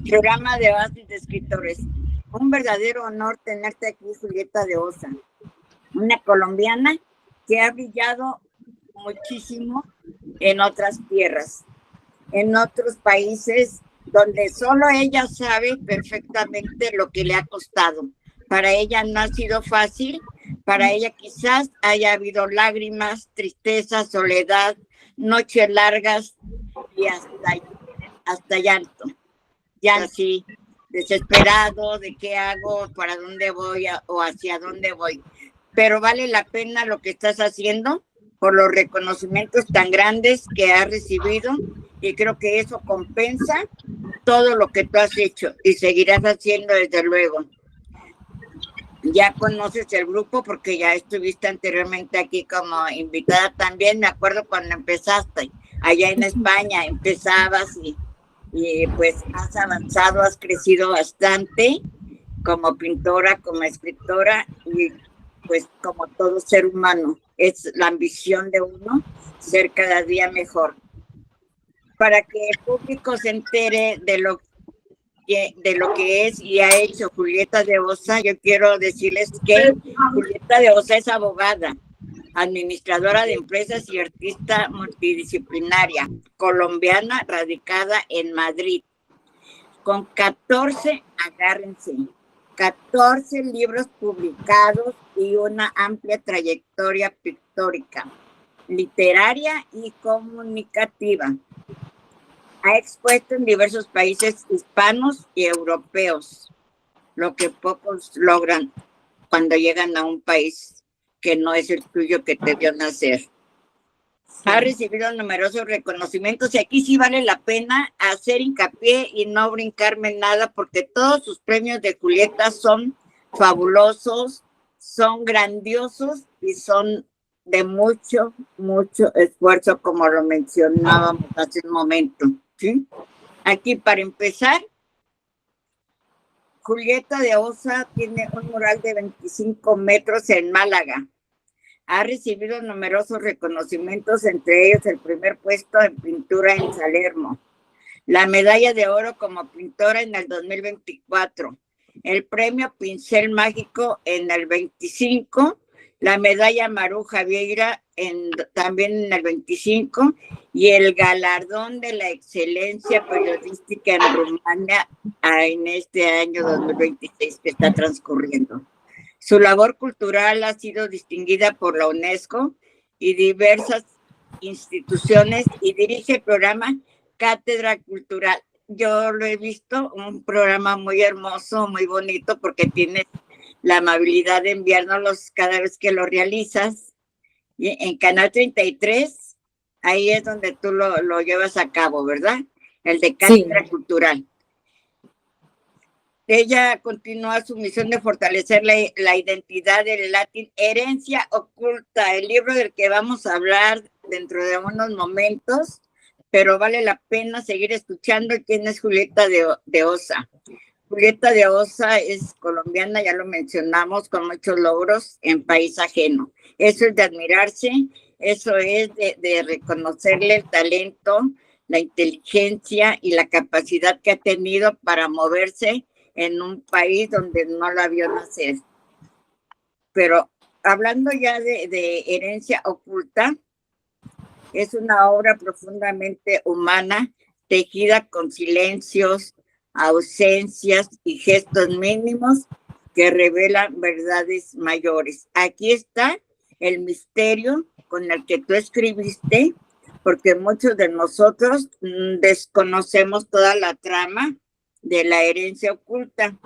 Programa de Oasis de Escritores. Un verdadero honor tenerte aquí, Julieta de Osa, una colombiana que ha brillado muchísimo en otras tierras, en otros países donde solo ella sabe perfectamente lo que le ha costado. Para ella no ha sido fácil, para ella quizás haya habido lágrimas, tristeza, soledad, noches largas y hasta llanto. Ya así, desesperado de qué hago, para dónde voy o hacia dónde voy. Pero vale la pena lo que estás haciendo por los reconocimientos tan grandes que has recibido, y creo que eso compensa todo lo que tú has hecho y seguirás haciendo, desde luego. Ya conoces el grupo porque ya estuviste anteriormente aquí como invitada también. Me acuerdo cuando empezaste allá en España, empezabas y pues has avanzado, has crecido bastante como pintora, como escritora, y pues como todo ser humano, es la ambición de uno ser cada día mejor. Para que el público se entere de lo que es y ha hecho Julieta de Osa, yo quiero decirles que Julieta de Osa es abogada, administradora de empresas y artista multidisciplinaria, colombiana, radicada en Madrid, con 14, agárrense, 14 libros publicados y una amplia trayectoria pictórica, literaria y comunicativa. Ha expuesto en diversos países hispanos y europeos, lo que pocos logran cuando llegan a un país que no es el tuyo, que te vio nacer. Sí. Ha recibido numerosos reconocimientos y aquí sí vale la pena hacer hincapié y no brincarme nada, porque todos sus premios de Julieta son fabulosos, son grandiosos y son de mucho, mucho esfuerzo, como lo mencionábamos hace un momento. ¿Sí? Aquí, para empezar, Julieta de Osa tiene un mural de 25 metros en Málaga. Ha recibido numerosos reconocimientos, entre ellos el primer puesto en pintura en Salerno, la medalla de oro como pintora en el 2024, el premio Pincel Mágico en el 25, la medalla Maruja Vieira también en el 25, y el galardón de la excelencia periodística en Rumania en este año 2026 que está transcurriendo. Su labor cultural ha sido distinguida por la UNESCO y diversas instituciones, y dirige el programa Cátedra Cultural. Yo lo he visto, un programa muy hermoso, muy bonito, porque tienes la amabilidad de enviárnoslos cada vez que lo realizas. Y en Canal 33, ahí es donde tú lo llevas a cabo, ¿verdad? El de Cátedra Cultural. Ella continúa su misión de fortalecer la identidad del latín, herencia oculta, el libro del que vamos a hablar dentro de unos momentos, pero vale la pena seguir escuchando quién es Julieta de Osa. Julieta de Osa es colombiana, ya lo mencionamos, con muchos logros en país ajeno. Eso es de admirarse, eso es de reconocerle el talento, la inteligencia y la capacidad que ha tenido para moverse en un país donde no la vio nacer. Pero hablando ya de herencia oculta, es una obra profundamente humana, tejida con silencios, ausencias y gestos mínimos que revelan verdades mayores. Aquí está el misterio con el que tú escribiste, porque muchos de nosotros desconocemos toda la trama de la herencia oculta.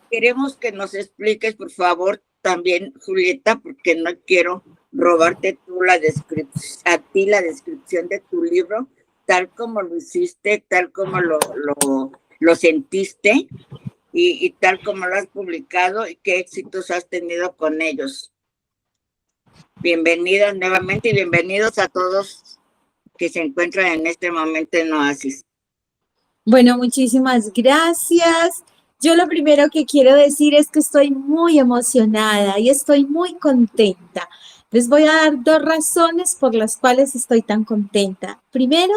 Queremos que nos expliques, por favor, también, Julieta, porque no quiero robarte tú la descripción de tu libro, tal como lo hiciste, tal como lo sentiste y tal como lo has publicado, y qué éxitos has tenido con ellos. Bienvenidas nuevamente y bienvenidos a todos que se encuentran en este momento en Oasis. Bueno, muchísimas gracias. Yo lo primero que quiero decir es que estoy muy emocionada y estoy muy contenta. Les voy a dar 2 razones por las cuales estoy tan contenta. Primero,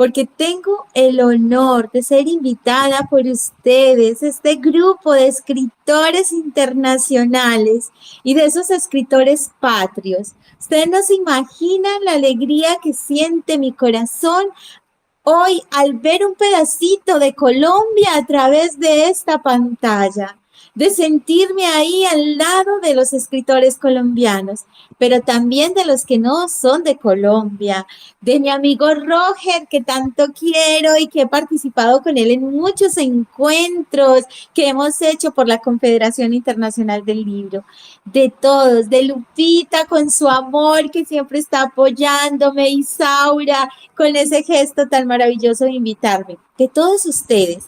porque tengo el honor de ser invitada por ustedes, este grupo de escritores internacionales y de esos escritores patrios. Ustedes no se imaginan la alegría que siente mi corazón hoy al ver un pedacito de Colombia a través de esta pantalla, de sentirme ahí al lado de los escritores colombianos, pero también de los que no son de Colombia, de mi amigo Roger, que tanto quiero y que he participado con él en muchos encuentros que hemos hecho por la Confederación Internacional del Libro, de todos, de Lupita con su amor que siempre está apoyándome, Isaura con ese gesto tan maravilloso de invitarme, de todos ustedes.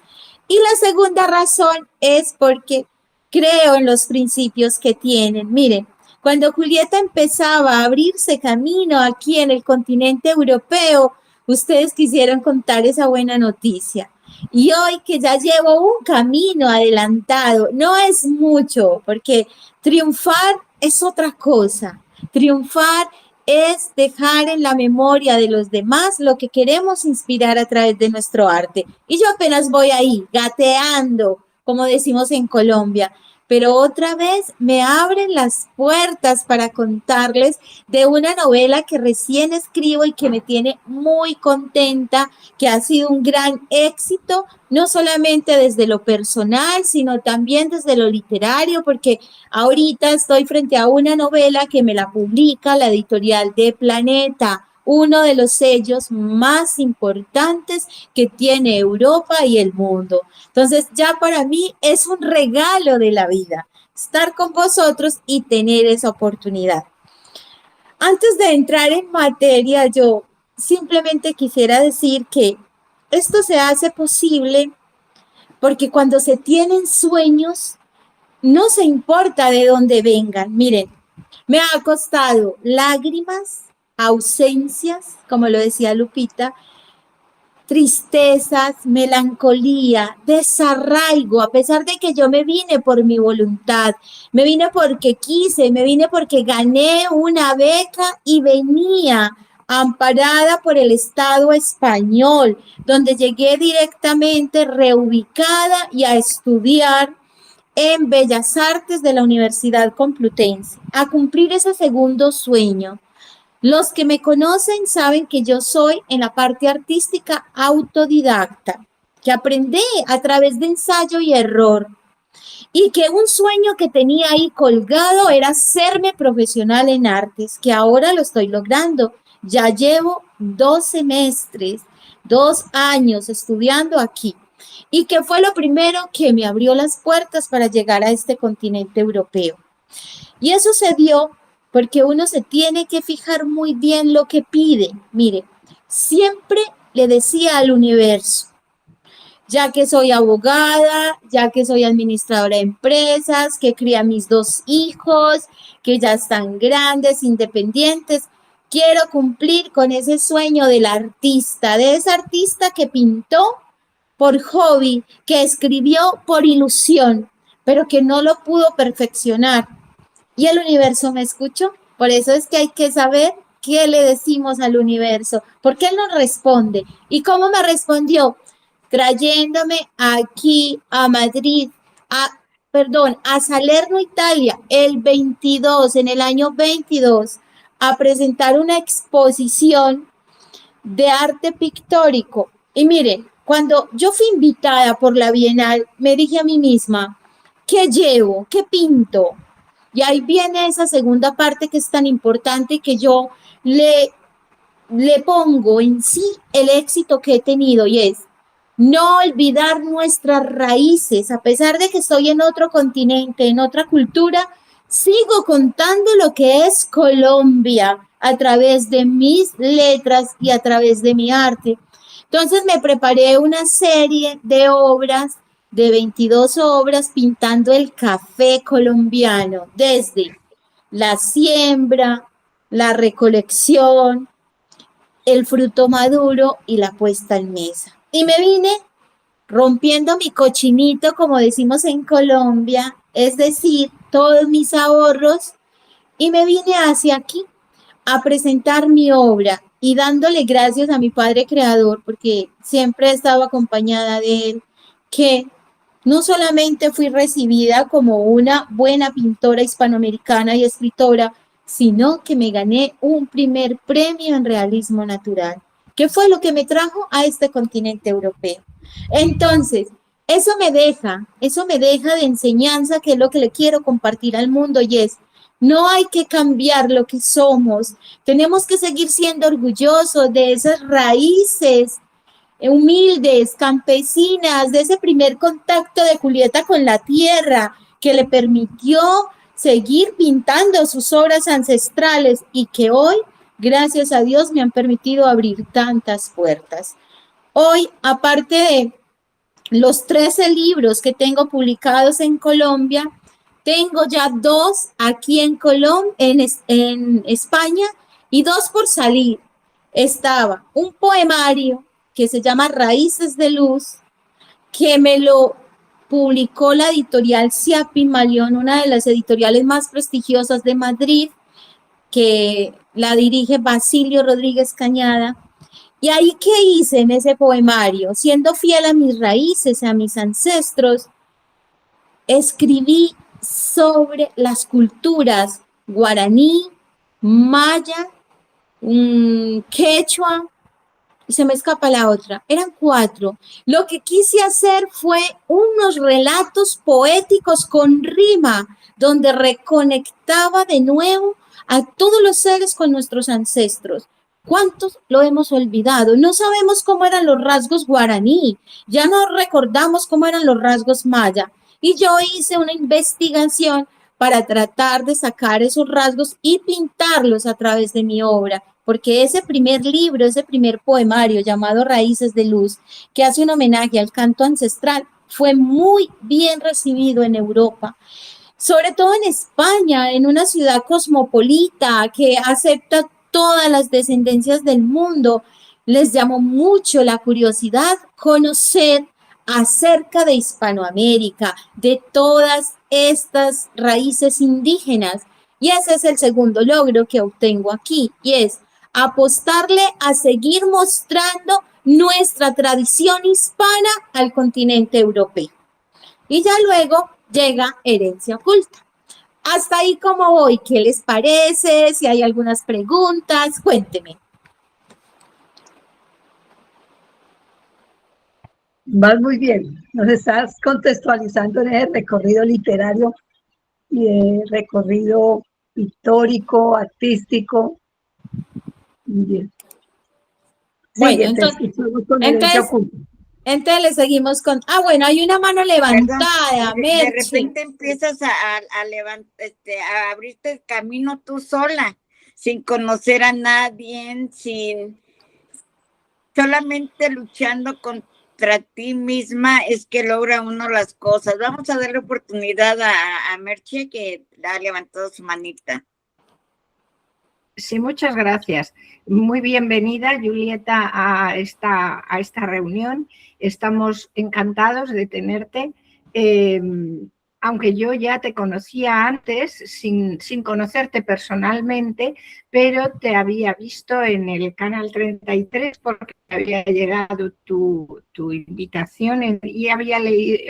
Y la segunda razón es porque creo en los principios que tienen. Miren, cuando Julieta empezaba a abrirse camino aquí en el continente europeo, ustedes quisieron contar esa buena noticia. Y hoy que ya llevo un camino adelantado, no es mucho, porque triunfar es otra cosa. Triunfar es dejar en la memoria de los demás lo que queremos inspirar a través de nuestro arte. Y yo apenas voy ahí, gateando, como decimos en Colombia, pero otra vez me abren las puertas para contarles de una novela que recién escribo y que me tiene muy contenta, que ha sido un gran éxito, no solamente desde lo personal, sino también desde lo literario, porque ahorita estoy frente a una novela que me la publica la editorial de Planeta, uno de los sellos más importantes que tiene Europa y el mundo. Entonces, ya para mí es un regalo de la vida estar con vosotros y tener esa oportunidad. Antes de entrar en materia, yo simplemente quisiera decir que esto se hace posible porque cuando se tienen sueños, no se importa de dónde vengan. Miren, me ha costado lágrimas, ausencias, como lo decía Lupita, tristezas, melancolía, desarraigo, a pesar de que yo me vine por mi voluntad, me vine porque quise, me vine porque gané una beca y venía amparada por el Estado español, donde llegué directamente reubicada y a estudiar en Bellas Artes de la Universidad Complutense, a cumplir ese segundo sueño. Los que me conocen saben que yo soy en la parte artística autodidacta, que aprendí a través de ensayo y error, y que un sueño que tenía ahí colgado era serme profesional en artes, que ahora lo estoy logrando. Ya llevo 2 semestres, 2 años estudiando aquí, y que fue lo primero que me abrió las puertas para llegar a este continente europeo. Y eso se dio porque uno se tiene que fijar muy bien lo que pide. Mire, siempre le decía al universo, ya que soy abogada, ya que soy administradora de empresas, que cría a mis 2 hijos, que ya están grandes, independientes, quiero cumplir con ese sueño del artista, de esa artista que pintó por hobby, que escribió por ilusión, pero que no lo pudo perfeccionar. Y el universo me escuchó. Por eso es que hay que saber qué le decimos al universo, porque él nos responde. ¿Y cómo me respondió? Trayéndome aquí a Madrid, a Salerno, Italia, en el año 22, a presentar una exposición de arte pictórico. Y miren, cuando yo fui invitada por la Bienal, me dije a mí misma, ¿qué llevo? ¿Qué pinto? Y ahí viene esa segunda parte que es tan importante, que yo le pongo en sí el éxito que he tenido, y es no olvidar nuestras raíces. A pesar de que estoy en otro continente, en otra cultura, sigo contando lo que es Colombia a través de mis letras y a través de mi arte. Entonces me preparé una serie de obras, de 22 obras, pintando el café colombiano, desde la siembra, la recolección, el fruto maduro y la puesta en mesa. Y me vine rompiendo mi cochinito, como decimos en Colombia, es decir, todos mis ahorros, y me vine hacia aquí a presentar mi obra. y dándole gracias a mi Padre Creador, porque siempre he estado acompañada de Él, que no solamente fui recibida como una buena pintora hispanoamericana y escritora, sino que me gané un primer premio en realismo natural, que fue lo que me trajo a este continente europeo. Entonces, eso me deja de enseñanza, que es lo que le quiero compartir al mundo, y es, no hay que cambiar lo que somos, tenemos que seguir siendo orgullosos de esas raíces humildes, campesinas, de ese primer contacto de Julieta con la tierra que le permitió seguir pintando sus obras ancestrales y que hoy, gracias a Dios, me han permitido abrir tantas puertas. Hoy, aparte de los 13 libros que tengo publicados en Colombia, tengo ya 2 aquí en en España y 2 por salir. Estaba un poemario que se llama Raíces de Luz, que me lo publicó la editorial Siapi Malión, una de las editoriales más prestigiosas de Madrid, que la dirige Basilio Rodríguez Cañada. Y ahí, ¿qué hice en ese poemario? Siendo fiel a mis raíces, a mis ancestros, escribí sobre las culturas guaraní, maya, quechua, y se me escapa la otra, eran 4. Lo que quise hacer fue unos relatos poéticos con rima, donde reconectaba de nuevo a todos los seres con nuestros ancestros. ¿Cuántos lo hemos olvidado? No sabemos cómo eran los rasgos guaraní, ya no recordamos cómo eran los rasgos maya. Y yo hice una investigación para tratar de sacar esos rasgos y pintarlos a través de mi obra, porque ese primer libro, ese primer poemario llamado Raíces de Luz, que hace un homenaje al canto ancestral, fue muy bien recibido en Europa, sobre todo en España, en una ciudad cosmopolita que acepta todas las descendencias del mundo. Les llamó mucho la curiosidad conocer acerca de Hispanoamérica, de todas estas raíces indígenas. Y ese es el segundo logro que obtengo aquí, y es apostarle a seguir mostrando nuestra tradición hispana al continente europeo. Y ya luego llega Herencia Oculta. Hasta ahí como voy, ¿qué les parece? Si hay algunas preguntas, cuénteme. Vas muy bien, nos estás contextualizando en el recorrido literario y el recorrido pictórico, artístico. Muy bien. Bueno, entonces le seguimos con... Ah, bueno, hay una mano levantada. Perdón, de repente empiezas a abrirte el camino tú sola, sin conocer a nadie, solamente luchando contra ti misma es que logra uno las cosas. Vamos a darle oportunidad a Merche, que ha levantado su manita. Sí, muchas gracias. Muy bienvenida, Julieta, a esta reunión. Estamos encantados de tenerte. Aunque yo ya te conocía antes, sin conocerte personalmente, pero te había visto en el Canal 33 porque había llegado tu invitación y había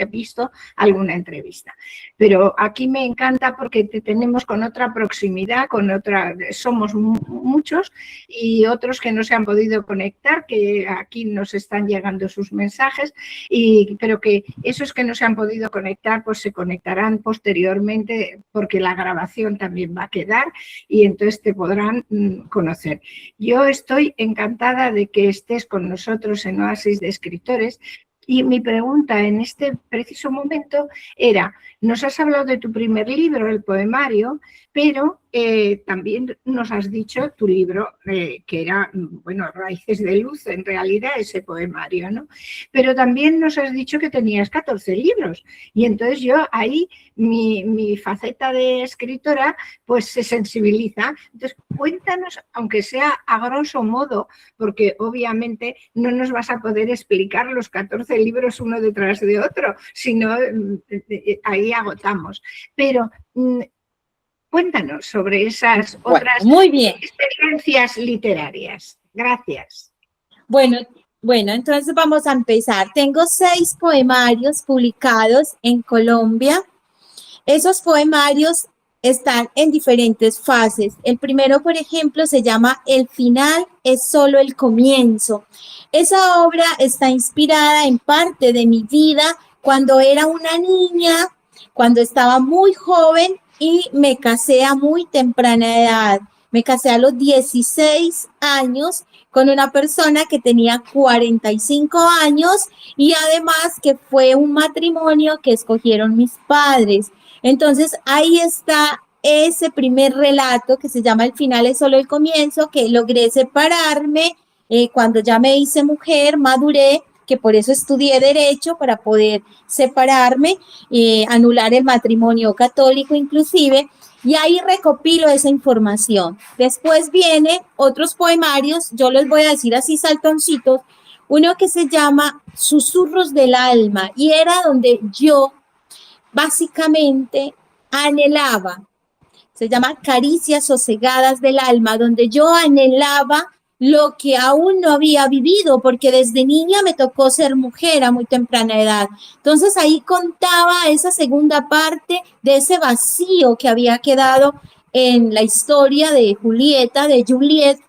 visto alguna entrevista. Pero aquí me encanta porque te tenemos con otra proximidad, somos muchos y otros que no se han podido conectar, que aquí nos están llegando sus mensajes, pero que esos que no se han podido conectar, pues se conectarán posteriormente porque la grabación también va a quedar y entonces te podrán conocer. Yo estoy encantada de que estés con nosotros en Oasis de Escritores. Y mi pregunta en este preciso momento era, nos has hablado de tu primer libro, el poemario, pero también nos has dicho tu libro, que era, bueno, Raíces de Luz, en realidad ese poemario, ¿no? Pero también nos has dicho que tenías 14 libros. Y entonces yo ahí, mi faceta de escritora, pues se sensibiliza. Entonces, cuéntanos, aunque sea a grosso modo, porque obviamente no nos vas a poder explicar los 14 libros uno detrás de otro, sino ahí agotamos. Pero cuéntanos sobre esas otras experiencias literarias. Gracias. Bueno, entonces vamos a empezar. Tengo 6 poemarios publicados en Colombia. Esos poemarios están en diferentes fases. El primero, por ejemplo, se llama El final es solo el comienzo. Esa obra está inspirada en parte de mi vida cuando era una niña, cuando estaba muy joven y me casé a muy temprana edad. Me casé a los 16 años con una persona que tenía 45 años y además que fue un matrimonio que escogieron mis padres. Entonces ahí está ese primer relato que se llama El final es solo el comienzo, que logré separarme cuando ya me hice mujer, maduré, que por eso estudié Derecho para poder separarme, anular el matrimonio católico inclusive, y ahí recopilo esa información. Después vienen otros poemarios, yo les voy a decir así saltoncitos, uno que se llama Susurros del alma, y era donde yo básicamente anhelaba, se llama Caricias sosegadas del alma, donde yo anhelaba lo que aún no había vivido, porque desde niña me tocó ser mujer a muy temprana edad. Entonces ahí contaba esa segunda parte de ese vacío que había quedado en la historia de Julieta, de Juliet.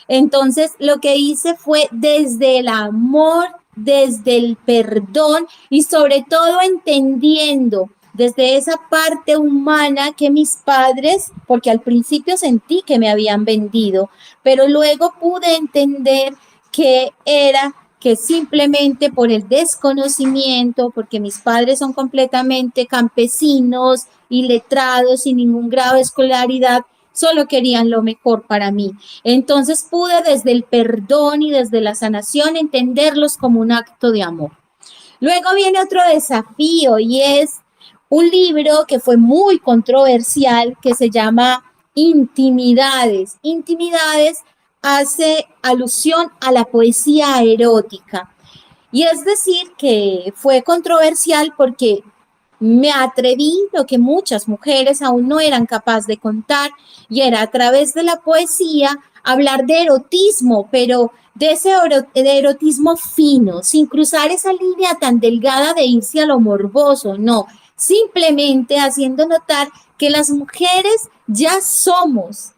Entonces lo que hice fue desde el amor, desde el perdón y sobre todo entendiendo desde esa parte humana que mis padres, porque al principio sentí que me habían vendido, pero luego pude entender que era que simplemente por el desconocimiento, porque mis padres son completamente campesinos, iletrados, sin ningún grado de escolaridad, solo querían lo mejor para mí. Entonces pude desde el perdón y desde la sanación entenderlos como un acto de amor. Luego viene otro desafío y es un libro que fue muy controversial que se llama Intimidades. Intimidades hace alusión a la poesía erótica. Y es decir que fue controversial porque me atreví lo que muchas mujeres aún no eran capaces de contar y era a través de la poesía hablar de erotismo, pero de ese de erotismo fino, sin cruzar esa línea tan delgada de irse a lo morboso, no, simplemente haciendo notar que las mujeres ya somos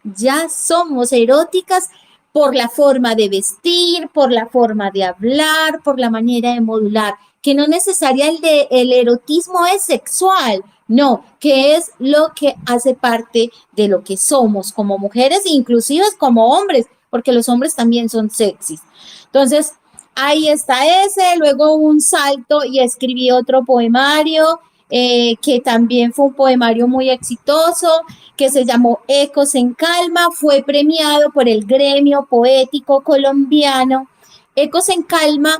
eróticas por la forma de vestir, por la forma de hablar, por la manera de modular, que no necesariamente el erotismo es sexual, no, que es lo que hace parte de lo que somos como mujeres, inclusive como hombres, porque los hombres también son sexys. Entonces, ahí está ese, luego un salto y escribí otro poemario, que también fue un poemario muy exitoso, que se llamó Ecos en Calma, fue premiado por el Gremio Poético Colombiano. Ecos en Calma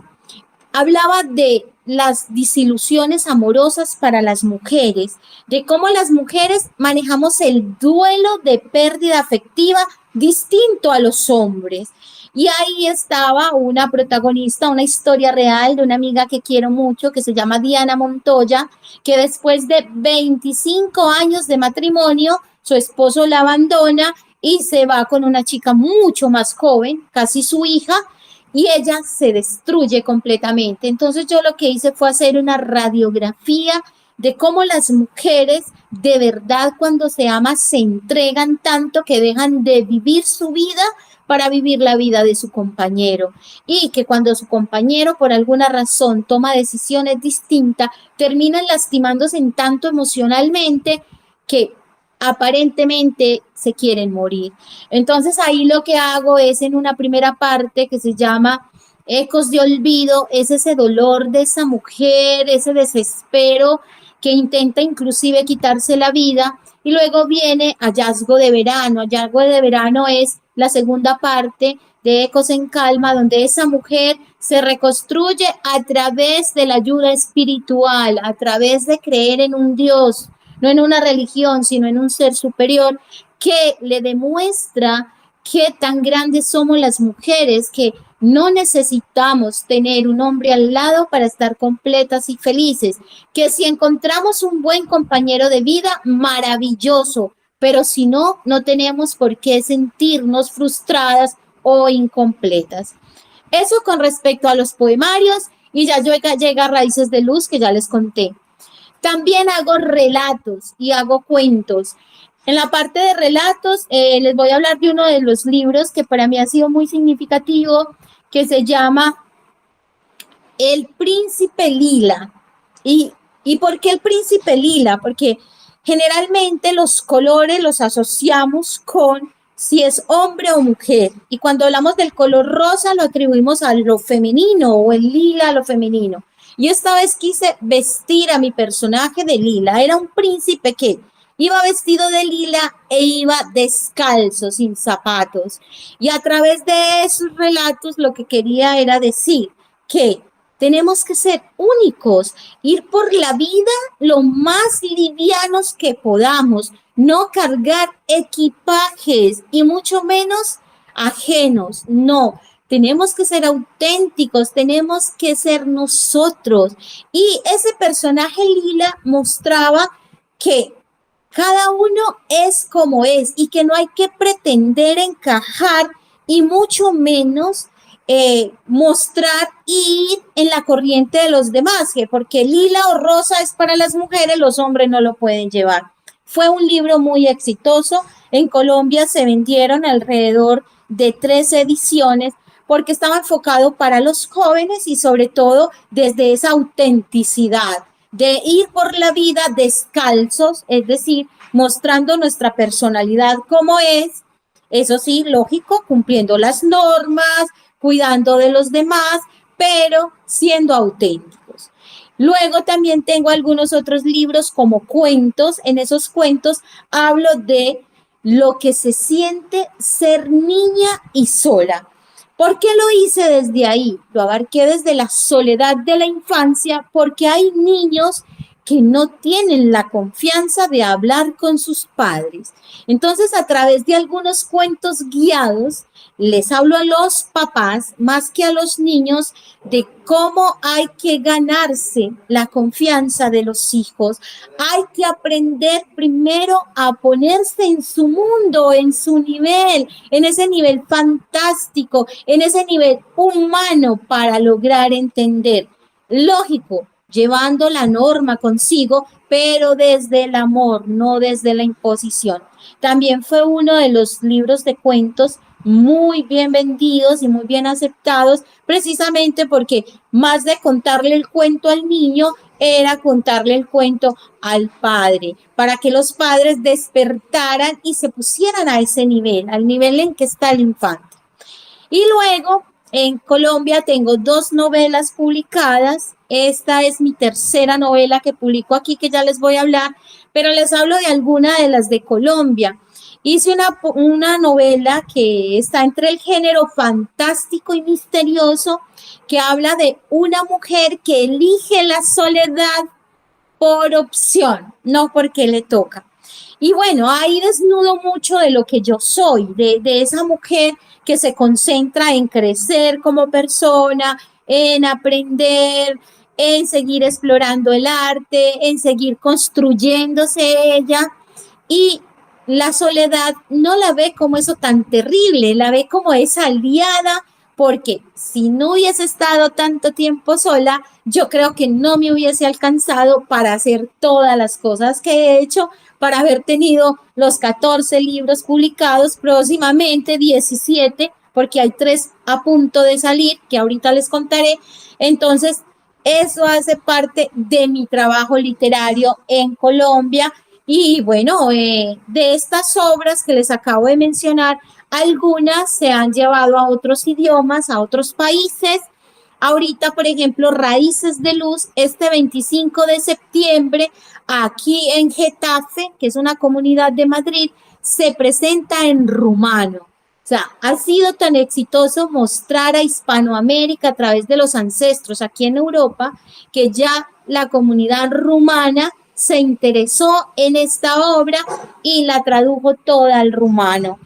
hablaba de las desilusiones amorosas para las mujeres, de cómo las mujeres manejamos el duelo de pérdida afectiva distinto a los hombres. Y ahí estaba una protagonista, una historia real de una amiga que quiero mucho, que se llama Diana Montoya, que después de 25 años de matrimonio, su esposo la abandona y se va con una chica mucho más joven, casi su hija, y ella se destruye completamente. Entonces yo lo que hice fue hacer una radiografía de cómo las mujeres de verdad cuando se aman se entregan tanto que dejan de vivir su vida para vivir la vida de su compañero y que cuando su compañero por alguna razón toma decisiones distintas, terminan lastimándose en tanto emocionalmente que aparentemente se quieren morir. Entonces ahí lo que hago es en una primera parte que se llama Ecos de Olvido, es ese dolor de esa mujer, ese desespero que intenta inclusive quitarse la vida, y luego viene Hallazgo de Verano. Hallazgo de Verano es la segunda parte de Ecos en Calma, donde esa mujer se reconstruye a través de la ayuda espiritual, a través de creer en un Dios, no en una religión, sino en un ser superior que le demuestra qué tan grandes somos las mujeres, que no necesitamos tener un hombre al lado para estar completas y felices, que si encontramos un buen compañero de vida, maravilloso, pero si no, no tenemos por qué sentirnos frustradas o incompletas. Eso con respecto a los poemarios, y ya llega Raíces de Luz, que ya les conté. También hago relatos y hago cuentos. En la parte de relatos, les voy a hablar de uno de los libros que para mí ha sido muy significativo, que se llama El Príncipe Lila. ¿Y por qué el Príncipe Lila? Porque generalmente los colores los asociamos con si es hombre o mujer. Y cuando hablamos del color rosa lo atribuimos a lo femenino, o el lila a lo femenino. Y esta vez quise vestir a mi personaje de lila. Era un príncipe que iba vestido de lila e iba descalzo, sin zapatos. Y a través de esos relatos lo que quería era decir que tenemos que ser únicos, ir por la vida lo más livianos que podamos, no cargar equipajes y mucho menos ajenos, no. Tenemos que ser auténticos, tenemos que ser nosotros. Y ese personaje lila mostraba que cada uno es como es y que no hay que pretender encajar y mucho menos mostrar y ir en la corriente de los demás, porque lila o rosa es para las mujeres, los hombres no lo pueden llevar. Fue un libro muy exitoso. En Colombia se vendieron alrededor de 13 ediciones porque estaba enfocado para los jóvenes y sobre todo desde esa autenticidad de ir por la vida descalzos, es decir, mostrando nuestra personalidad como es, eso sí, lógico, cumpliendo las normas, cuidando de los demás, pero siendo auténticos. Luego también tengo algunos otros libros como cuentos. En esos cuentos hablo de lo que se siente ser niña y sola. ¿Por qué lo hice desde ahí? Lo abarqué desde la soledad de la infancia, porque hay niños que no tienen la confianza de hablar con sus padres. Entonces, a través de algunos cuentos guiados, les hablo a los papás, más que a los niños, de cómo hay que ganarse la confianza de los hijos. Hay que aprender primero a ponerse en su mundo, en su nivel, en ese nivel fantástico, en ese nivel humano para lograr entender. Lógico, llevando la norma consigo, pero desde el amor, no desde la imposición. También fue uno de los libros de cuentos muy bien vendidos y muy bien aceptados, precisamente porque más de contarle el cuento al niño, era contarle el cuento al padre, para que los padres despertaran y se pusieran a ese nivel, al nivel en que está el infante. Y luego, en Colombia tengo 2 novelas publicadas. Esta es mi tercera novela que publico aquí, que ya les voy a hablar, pero les hablo de alguna de las de Colombia. Hice una novela que está entre el género fantástico y misterioso, que habla de una mujer que elige la soledad por opción, no porque le toca. Y bueno, ahí desnudo mucho de lo que yo soy, de esa mujer que se concentra en crecer como persona, en aprender, en seguir explorando el arte, en seguir construyéndose ella. Y la soledad no la ve como eso tan terrible, la ve como esa aliada, porque si no hubiese estado tanto tiempo sola, yo creo que no me hubiese alcanzado para hacer todas las cosas que he hecho, para haber tenido los 14 libros publicados, próximamente 17, porque hay 3 a punto de salir, que ahorita les contaré. Entonces, eso hace parte de mi trabajo literario en Colombia. Y bueno, de estas obras que les acabo de mencionar, algunas se han llevado a otros idiomas, a otros países. Ahorita, por ejemplo, Raíces de Luz, este 25 de septiembre, aquí en Getafe, que es una comunidad de Madrid, se presenta en rumano. O sea, ha sido tan exitoso mostrar a Hispanoamérica a través de los ancestros aquí en Europa, que ya la comunidad rumana se interesó en esta obra y la tradujo toda al rumano.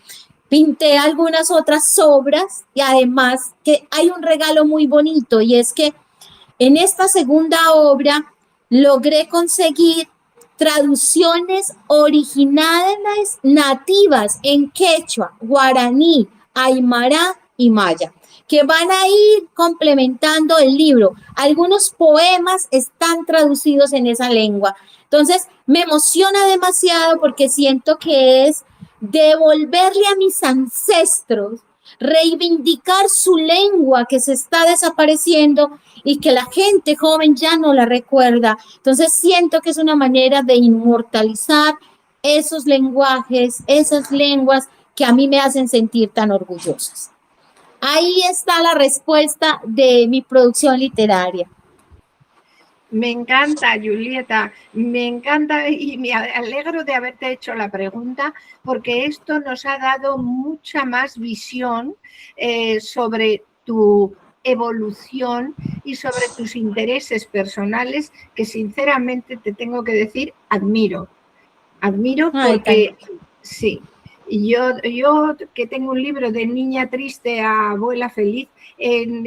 Pinté algunas otras obras y además que hay un regalo muy bonito, y es que en esta segunda obra logré conseguir traducciones originales nativas en quechua, guaraní, aymara y maya, que van a ir complementando el libro. Algunos poemas están traducidos en esa lengua. Entonces, me emociona demasiado porque siento que es devolverle a mis ancestros, reivindicar su lengua que se está desapareciendo y que la gente joven ya no la recuerda. Entonces, siento que es una manera de inmortalizar esos lenguajes, esas lenguas que a mí me hacen sentir tan orgullosas. Ahí está la respuesta de mi producción literaria. Me encanta, Julieta, me encanta y me alegro de haberte hecho la pregunta porque esto nos ha dado mucha más visión sobre tu evolución y sobre tus intereses personales que sinceramente te tengo que decir, admiro porque sí. Yo que tengo un libro de niña triste a abuela feliz, en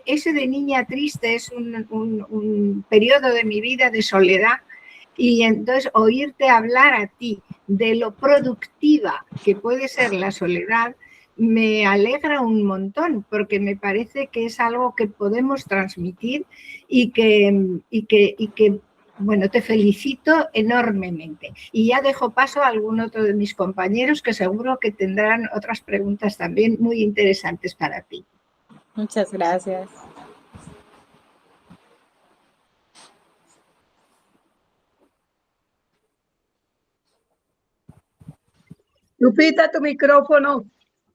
ese de niña triste es un periodo de mi vida de soledad y entonces oírte hablar a ti de lo productiva que puede ser la soledad me alegra un montón porque me parece que es algo que podemos transmitir y que bueno, te felicito enormemente. Y ya dejo paso a algún otro de mis compañeros que seguro que tendrán otras preguntas también muy interesantes para ti. Muchas gracias. Lupita, tu micrófono.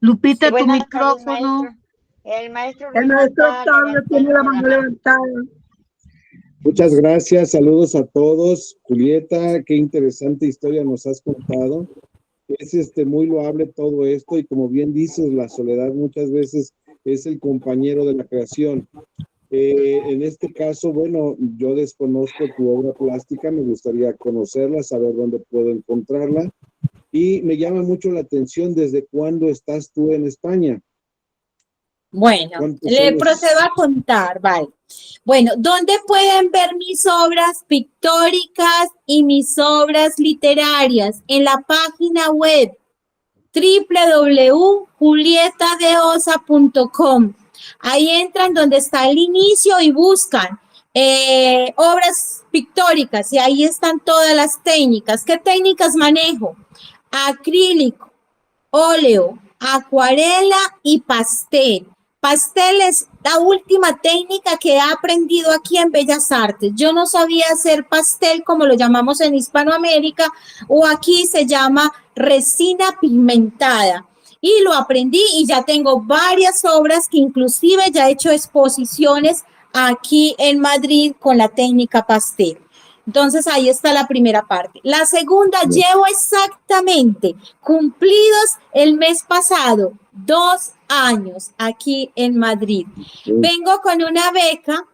Lupita, Sí, tu buenas micrófono. tardes, el maestro Octavio tiene la mano levantada. Muchas gracias, saludos a todos. Julieta, qué interesante historia nos has contado. Es muy loable todo esto y como bien dices, la soledad muchas veces es el compañero de la creación. En este caso, bueno, yo desconozco tu obra plástica, me gustaría conocerla, saber dónde puedo encontrarla y me llama mucho la atención desde cuándo estás tú en España. Bueno, le procedo a contar, vale. Bueno, ¿dónde pueden ver mis obras pictóricas y mis obras literarias? En la página web www.julietadeosa.com. Ahí entran donde está el inicio y buscan obras pictóricas y ahí están todas las técnicas. ¿Qué técnicas manejo? Acrílico, óleo, acuarela y pastel. Pastel es la última técnica que he aprendido aquí en Bellas Artes. Yo no sabía hacer pastel como lo llamamos en Hispanoamérica o aquí se llama resina pigmentada. Y lo aprendí y ya tengo varias obras que inclusive ya he hecho exposiciones aquí en Madrid con la técnica pastel. Entonces, ahí está la primera parte. La segunda, llevo exactamente cumplidos el mes pasado 2 años aquí en Madrid. Vengo con una beca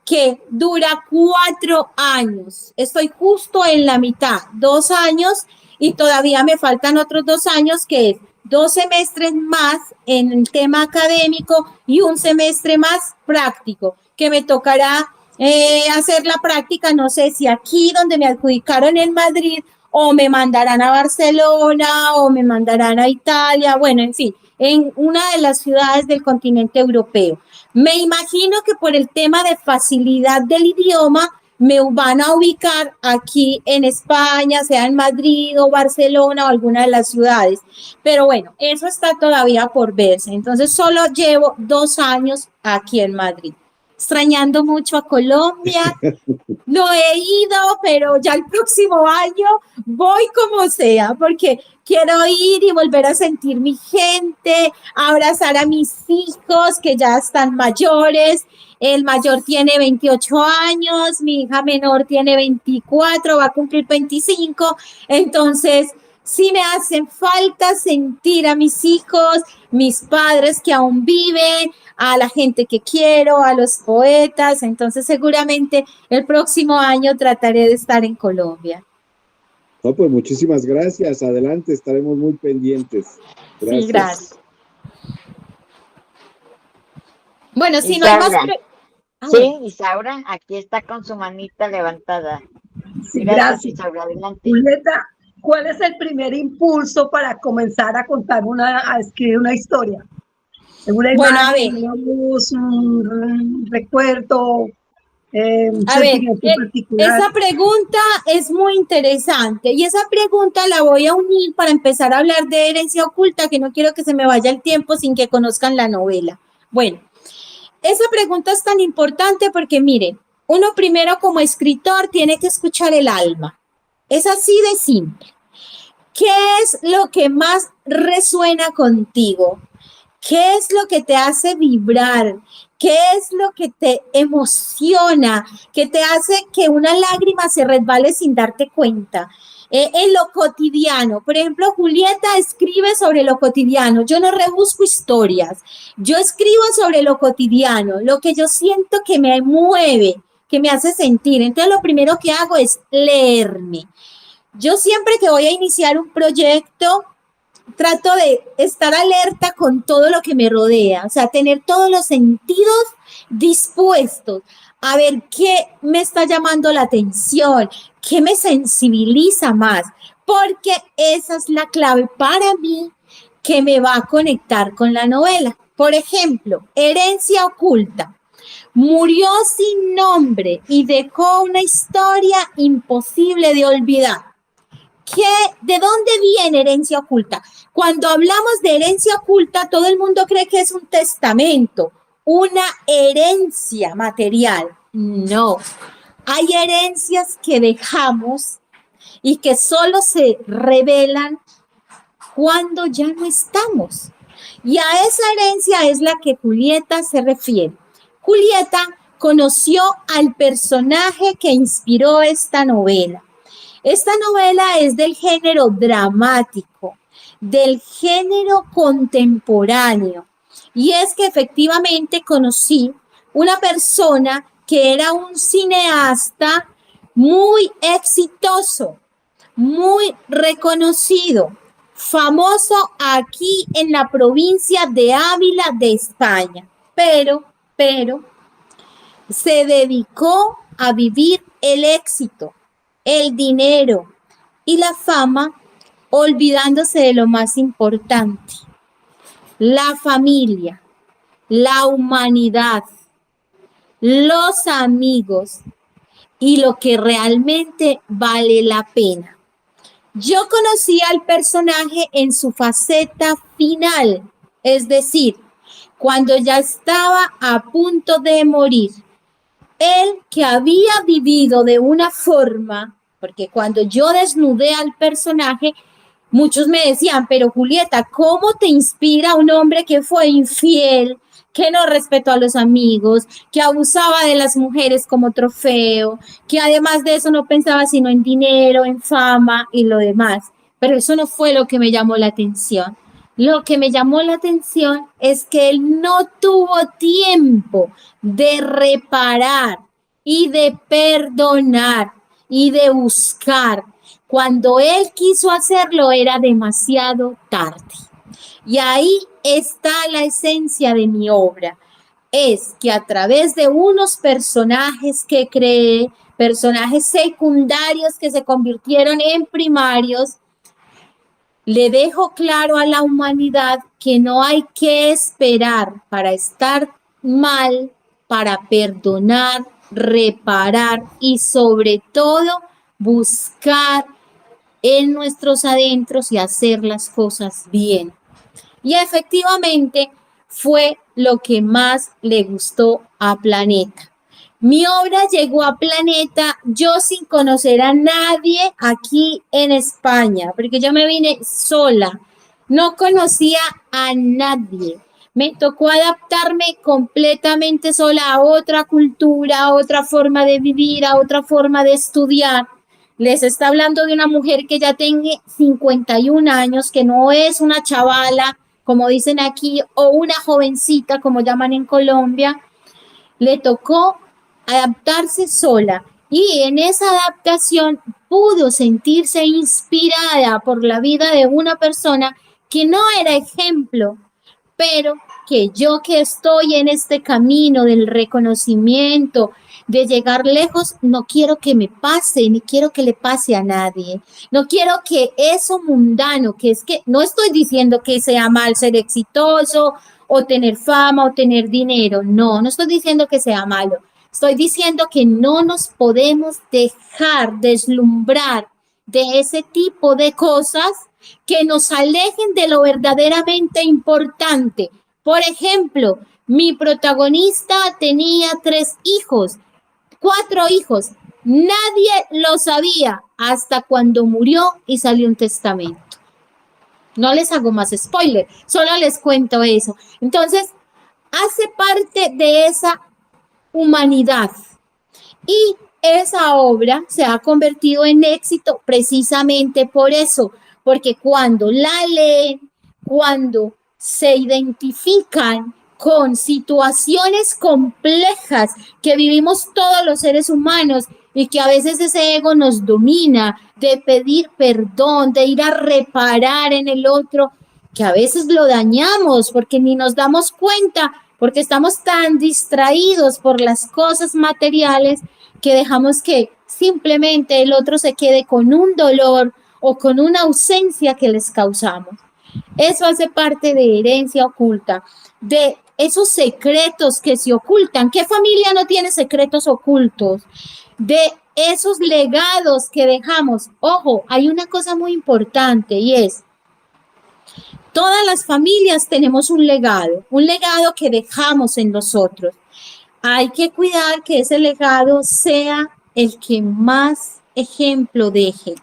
que dura 4 años. Estoy justo en la mitad, 2 años, y todavía me faltan otros 2 años, que es 2 semestres más en el tema académico y un semestre más práctico, que me tocará hacer la práctica, no sé si aquí donde me adjudicaron en Madrid o me mandarán a Barcelona o me mandarán a Italia, bueno, en fin, en una de las ciudades del continente europeo. Me imagino que por el tema de facilidad del idioma me van a ubicar aquí en España, sea en Madrid o Barcelona o alguna de las ciudades. Pero bueno, eso está todavía por verse. Entonces solo llevo 2 años aquí en Madrid. Extrañando mucho a Colombia, no he ido, pero ya el próximo año voy como sea, porque quiero ir y volver a sentir mi gente, abrazar a mis hijos que ya están mayores. El mayor tiene 28 años, mi hija menor tiene 24, va a cumplir 25, entonces sí me hacen falta sentir a mis hijos, mis padres que aún viven, a la gente que quiero, a los poetas, entonces seguramente el próximo año trataré de estar en Colombia. No, pues muchísimas gracias, adelante, estaremos muy pendientes. Gracias. Sí, gracias. Bueno, si Isaura. No hay más... Sí, Isaura, aquí está con su manita levantada. Sí, gracias. Isaura, adelante. Julieta, ¿Cuál es el primer impulso para comenzar a contar a escribir una historia? ¿Una Bueno, a ver, imagen, una voz, un recuerdo, un a ver, sentimiento particular? esa pregunta es muy interesante y esa pregunta la voy a unir para empezar a hablar de herencia oculta, que no quiero que se me vaya el tiempo sin que conozcan la novela. Bueno, esa pregunta es tan importante porque, mire, uno primero como escritor tiene que escuchar el alma. Es así de simple. ¿Qué es lo que más resuena contigo? ¿Qué es lo que te hace vibrar? ¿Qué es lo que te emociona? ¿Qué te hace que una lágrima se resbale sin darte cuenta? En lo cotidiano. Por ejemplo, Julieta escribe sobre lo cotidiano. Yo no rebusco historias. Yo escribo sobre lo cotidiano, lo que yo siento que me mueve, que me hace sentir. Entonces, lo primero que hago es leerme. Yo siempre que voy a iniciar un proyecto, trato de estar alerta con todo lo que me rodea, o sea, tener todos los sentidos dispuestos a ver qué me está llamando la atención, qué me sensibiliza más, porque esa es la clave para mí que me va a conectar con la novela. Por ejemplo, Herencia oculta. Murió sin nombre y dejó una historia imposible de olvidar. ¿De dónde viene herencia oculta? Cuando hablamos de herencia oculta, todo el mundo cree que es un testamento, una herencia material. No, hay herencias que dejamos y que solo se revelan cuando ya no estamos. Y a esa herencia es la que Julieta se refiere. Julieta conoció al personaje que inspiró esta novela. Esta novela es del género dramático, del género contemporáneo. Y es que efectivamente conocí una persona que era un cineasta muy exitoso, muy reconocido, famoso aquí en la provincia de Ávila de España. Pero se dedicó a vivir el éxito, el dinero y la fama, olvidándose de lo más importante, la familia, la humanidad, los amigos y lo que realmente vale la pena. Yo conocí al personaje en su faceta final, es decir, cuando ya estaba a punto de morir. Él que había vivido de una forma, porque cuando yo desnudé al personaje, muchos me decían, pero Julieta, ¿cómo te inspira un hombre que fue infiel, que no respetó a los amigos, que abusaba de las mujeres como trofeo, que además de eso no pensaba sino en dinero, en fama y lo demás? Pero eso no fue lo que me llamó la atención. Lo que me llamó la atención es que él no tuvo tiempo de reparar y de perdonar y de buscar. Cuando él quiso hacerlo era demasiado tarde. Y ahí está la esencia de mi obra. Es que a través de unos personajes que creé, personajes secundarios que se convirtieron en primarios, le dejo claro a la humanidad que no hay que esperar para estar mal, para perdonar, reparar y sobre todo buscar en nuestros adentros y hacer las cosas bien. Y efectivamente fue lo que más le gustó a Planeta. Mi obra llegó a Planeta yo sin conocer a nadie aquí en España, porque yo me vine sola, no conocía a nadie. Me tocó adaptarme completamente sola a otra cultura, a otra forma de vivir, a otra forma de estudiar. Les está hablando de una mujer que ya tiene 51 años, que no es una chavala, como dicen aquí, o una jovencita, como llaman en Colombia. Le tocó adaptarse sola y en esa adaptación pudo sentirse inspirada por la vida de una persona que no era ejemplo, pero que yo que estoy en este camino del reconocimiento, de llegar lejos, no quiero que me pase, ni quiero que le pase a nadie. No quiero que eso mundano, que es que no estoy diciendo que sea mal ser exitoso o tener fama o tener dinero. No, no estoy diciendo que sea malo. Estoy diciendo que no nos podemos dejar deslumbrar de ese tipo de cosas que nos alejen de lo verdaderamente importante. Por ejemplo, mi protagonista tenía 3 hijos, 4 hijos. Nadie lo sabía hasta cuando murió y salió un testamento. No les hago más spoiler, solo les cuento eso. Entonces, hace parte de esa humanidad. Y esa obra se ha convertido en éxito precisamente por eso, porque cuando la leen, cuando se identifican con situaciones complejas que vivimos todos los seres humanos y que a veces ese ego nos domina, de pedir perdón, de ir a reparar en el otro, que a veces lo dañamos porque ni nos damos cuenta, porque estamos tan distraídos por las cosas materiales que dejamos que simplemente el otro se quede con un dolor o con una ausencia que les causamos. Eso hace parte de herencia oculta, de esos secretos que se ocultan. ¿Qué familia no tiene secretos ocultos? De esos legados que dejamos. Ojo, hay una cosa muy importante y es, todas las familias tenemos un legado que dejamos en nosotros. Hay que cuidar que ese legado sea el que más ejemplo deje.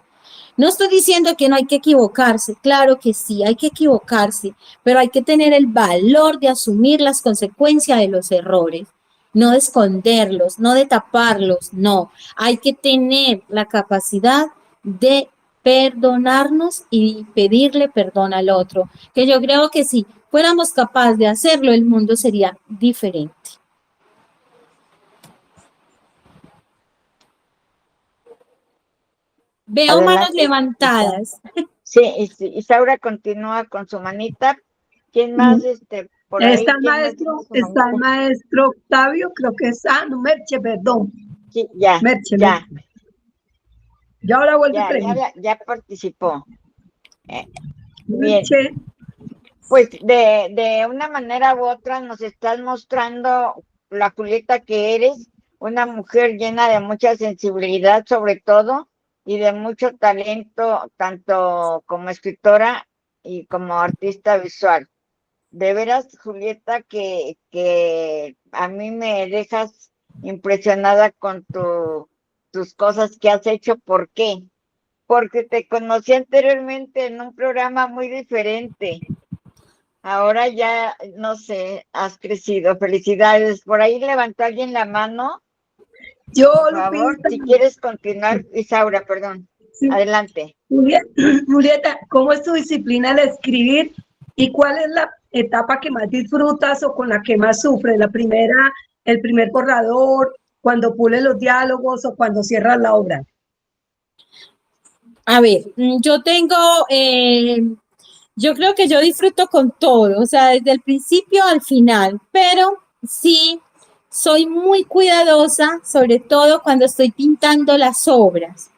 No estoy diciendo que no hay que equivocarse, claro que sí, hay que equivocarse, pero hay que tener el valor de asumir las consecuencias de los errores, no de esconderlos, no de taparlos, no. Hay que tener la capacidad de perdonarnos y pedirle perdón al otro, que yo creo que si fuéramos capaces de hacerlo, el mundo sería diferente. Veo Adelante, manos levantadas. Sí, Isaura continúa con su manita. ¿Quién más por ahí? Está el maestro Octavio, creo que es, no, Merche, perdón. Sí, ya, Merche, ya. Ya ahora vuelve a preguntar. Ya participó. Bien. Merche. Pues de una manera u otra nos estás mostrando la Julieta que eres, una mujer llena de mucha sensibilidad sobre todo, y de mucho talento, tanto como escritora y como artista visual. De veras, Julieta, que a mí me dejas impresionada con tus cosas que has hecho. ¿Por qué? Porque te conocí anteriormente en un programa muy diferente. Ahora ya, no sé, has crecido. Felicidades. Por ahí levantó alguien la mano. Yo, por favor, si quieres continuar, Isaura, perdón. Sí. Adelante. Julieta, ¿cómo es tu disciplina al escribir y cuál es la etapa que más disfrutas o con la que más sufres? El primer borrador, cuando pules los diálogos o cuando cierras la obra. A ver, yo creo que yo disfruto con todo, o sea, desde el principio al final, pero sí soy muy cuidadosa, sobre todo cuando estoy pintando las obras.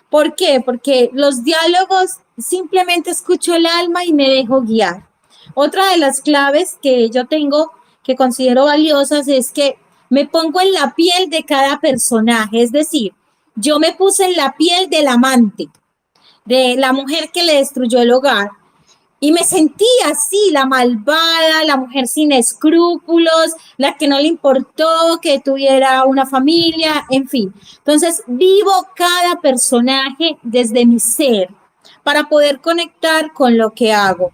¿Por qué? Porque los diálogos simplemente escucho el alma y me dejo guiar. Otra de las claves que yo tengo, que considero valiosas, es que me pongo en la piel de cada personaje. Es decir, yo me puse en la piel del amante, de la mujer que le destruyó el hogar. Y me sentí así, la malvada, la mujer sin escrúpulos, la que no le importó que tuviera una familia, en fin. Entonces, vivo cada personaje desde mi ser para poder conectar con lo que hago.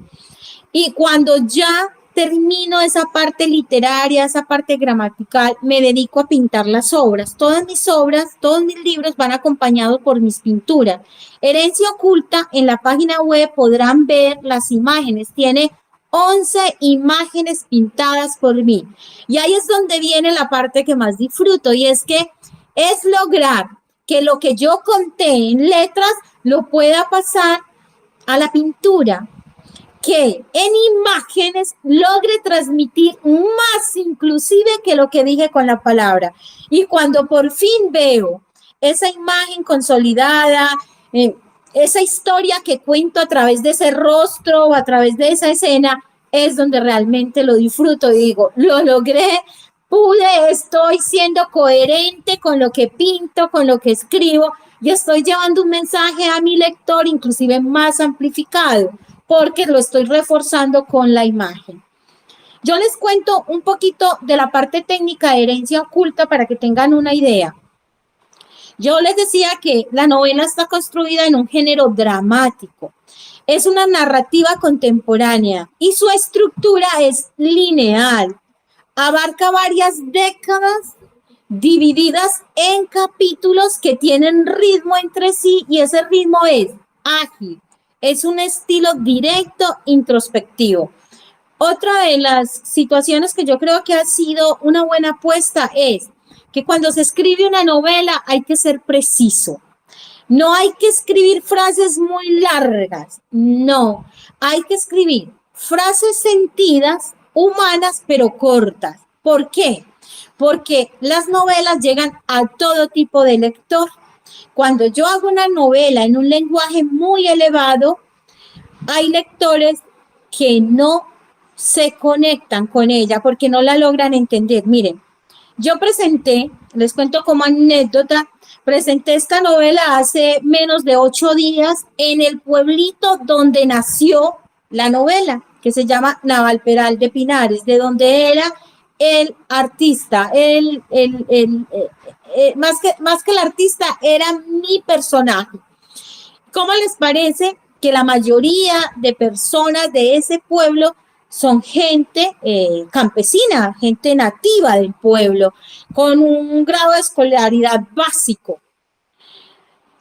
Y cuando ya termino esa parte literaria, esa parte gramatical, me dedico a pintar las obras. Todas mis obras, todos mis libros van acompañados por mis pinturas. Herencia Oculta, en la página web podrán ver las imágenes. Tiene 11 imágenes pintadas por mí. Y ahí es donde viene la parte que más disfruto, y es que es lograr que lo que yo conté en letras lo pueda pasar a la pintura. que en imágenes logre transmitir más inclusive que lo que dije con la palabra. Y cuando por fin veo esa imagen consolidada, esa historia que cuento a través de ese rostro o a través de esa escena, es donde realmente lo disfruto y digo, lo logré, pude, estoy siendo coherente con lo que pinto, con lo que escribo y estoy llevando un mensaje a mi lector inclusive más amplificado porque lo estoy reforzando con la imagen. Yo les cuento un poquito de la parte técnica de herencia oculta para que tengan una idea. Yo les decía que la novela está construida en un género dramático. Es una narrativa contemporánea y su estructura es lineal. Abarca varias décadas divididas en capítulos que tienen ritmo entre sí y ese ritmo es ágil. Es un estilo directo, introspectivo. Otra de las situaciones que yo creo que ha sido una buena apuesta es que cuando se escribe una novela hay que ser preciso. No hay que escribir frases muy largas, no. Hay que escribir frases sentidas, humanas, pero cortas. ¿Por qué? Porque las novelas llegan a todo tipo de lector. Cuando yo hago una novela en un lenguaje muy elevado, hay lectores que no se conectan con ella porque no la logran entender. Miren, yo presenté, les cuento como anécdota, presenté esta novela hace menos de 8 días en el pueblito donde nació la novela, que se llama Navalperal de Pinares, de donde era el artista, más que el artista, era mi personaje. ¿Cómo les parece que la mayoría de personas de ese pueblo son gente campesina, gente nativa del pueblo, con un grado de escolaridad básico?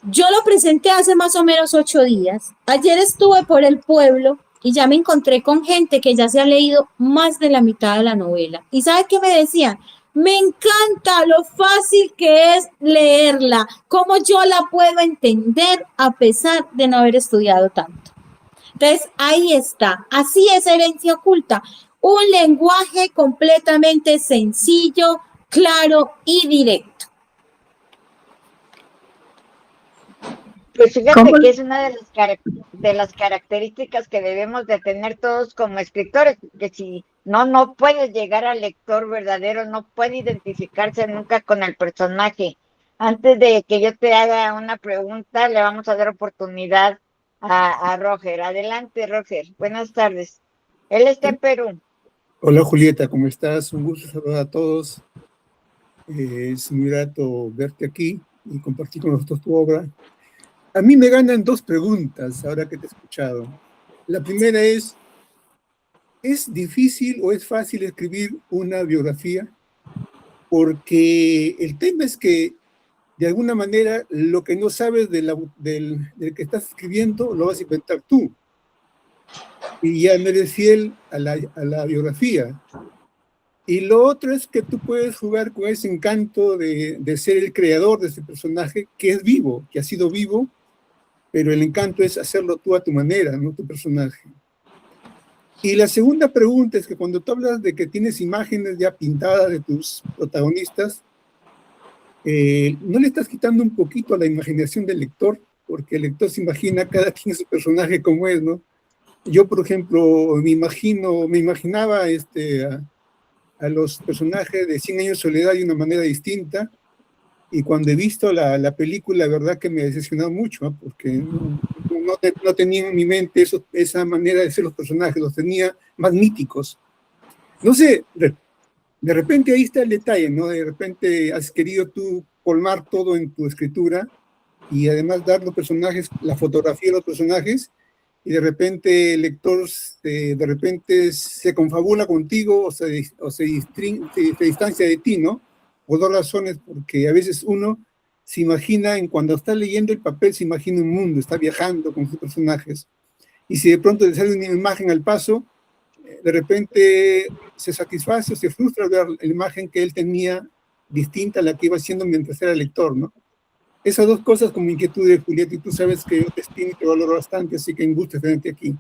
Yo lo presenté hace más o menos 8 días. Ayer estuve por el pueblo y ya me encontré con gente que ya se ha leído más de la mitad de la novela. ¿Y sabe qué me decían? Me encanta lo fácil que es leerla, cómo yo la puedo entender a pesar de no haber estudiado tanto. Entonces, ahí está. Así es Herencia Oculta. Un lenguaje completamente sencillo, claro y directo. Pues fíjate que es una de las características que debemos de tener todos como escritores, que si no puede llegar al lector verdadero, no puede identificarse nunca con el personaje. Antes de que yo te haga una pregunta, le vamos a dar oportunidad a Roger. Adelante, Roger. Buenas tardes. Él está en Perú. Hola Julieta, ¿cómo estás? Un gusto saludar a todos. Es muy grato verte aquí y compartir con nosotros tu obra. A mí me ganan 2 preguntas ahora que te he escuchado. La primera ¿es difícil o es fácil escribir una biografía? Porque el tema es que, de alguna manera, lo que no sabes del que estás escribiendo lo vas a inventar tú. Y ya no eres fiel a la biografía. Y lo otro es que tú puedes jugar con ese encanto de ser el creador de ese personaje que es vivo, que ha sido vivo, pero el encanto es hacerlo tú a tu manera, no tu personaje. Y la segunda pregunta es que cuando tú hablas de que tienes imágenes ya pintadas de tus protagonistas, ¿no le estás quitando un poquito a la imaginación del lector? Porque el lector se imagina cada quien su personaje como es, ¿no? Yo, por ejemplo, me imaginaba a los personajes de 100 años de soledad de una manera distinta, y cuando he visto la película, la verdad que me ha decepcionado mucho, ¿eh? Porque no tenía en mi mente esa manera de ser los personajes, los tenía más míticos. No sé, de repente ahí está el detalle, ¿no? De repente has querido tú colmar todo en tu escritura y además dar los personajes, la fotografía de los personajes, y de repente el lector de repente se confabula contigo o se distancia de ti, ¿no? Por 2 razones, porque a veces uno se imagina, cuando está leyendo el papel, se imagina un mundo, está viajando con sus personajes, y si de pronto le sale una imagen al paso, de repente se satisface o se frustra al ver la imagen que él tenía distinta a la que iba haciendo mientras era lector, ¿no? Esas 2 cosas como inquietud de Julieta, y tú sabes que yo te estimo y te valoro bastante, así que un gusto tenerte aquí.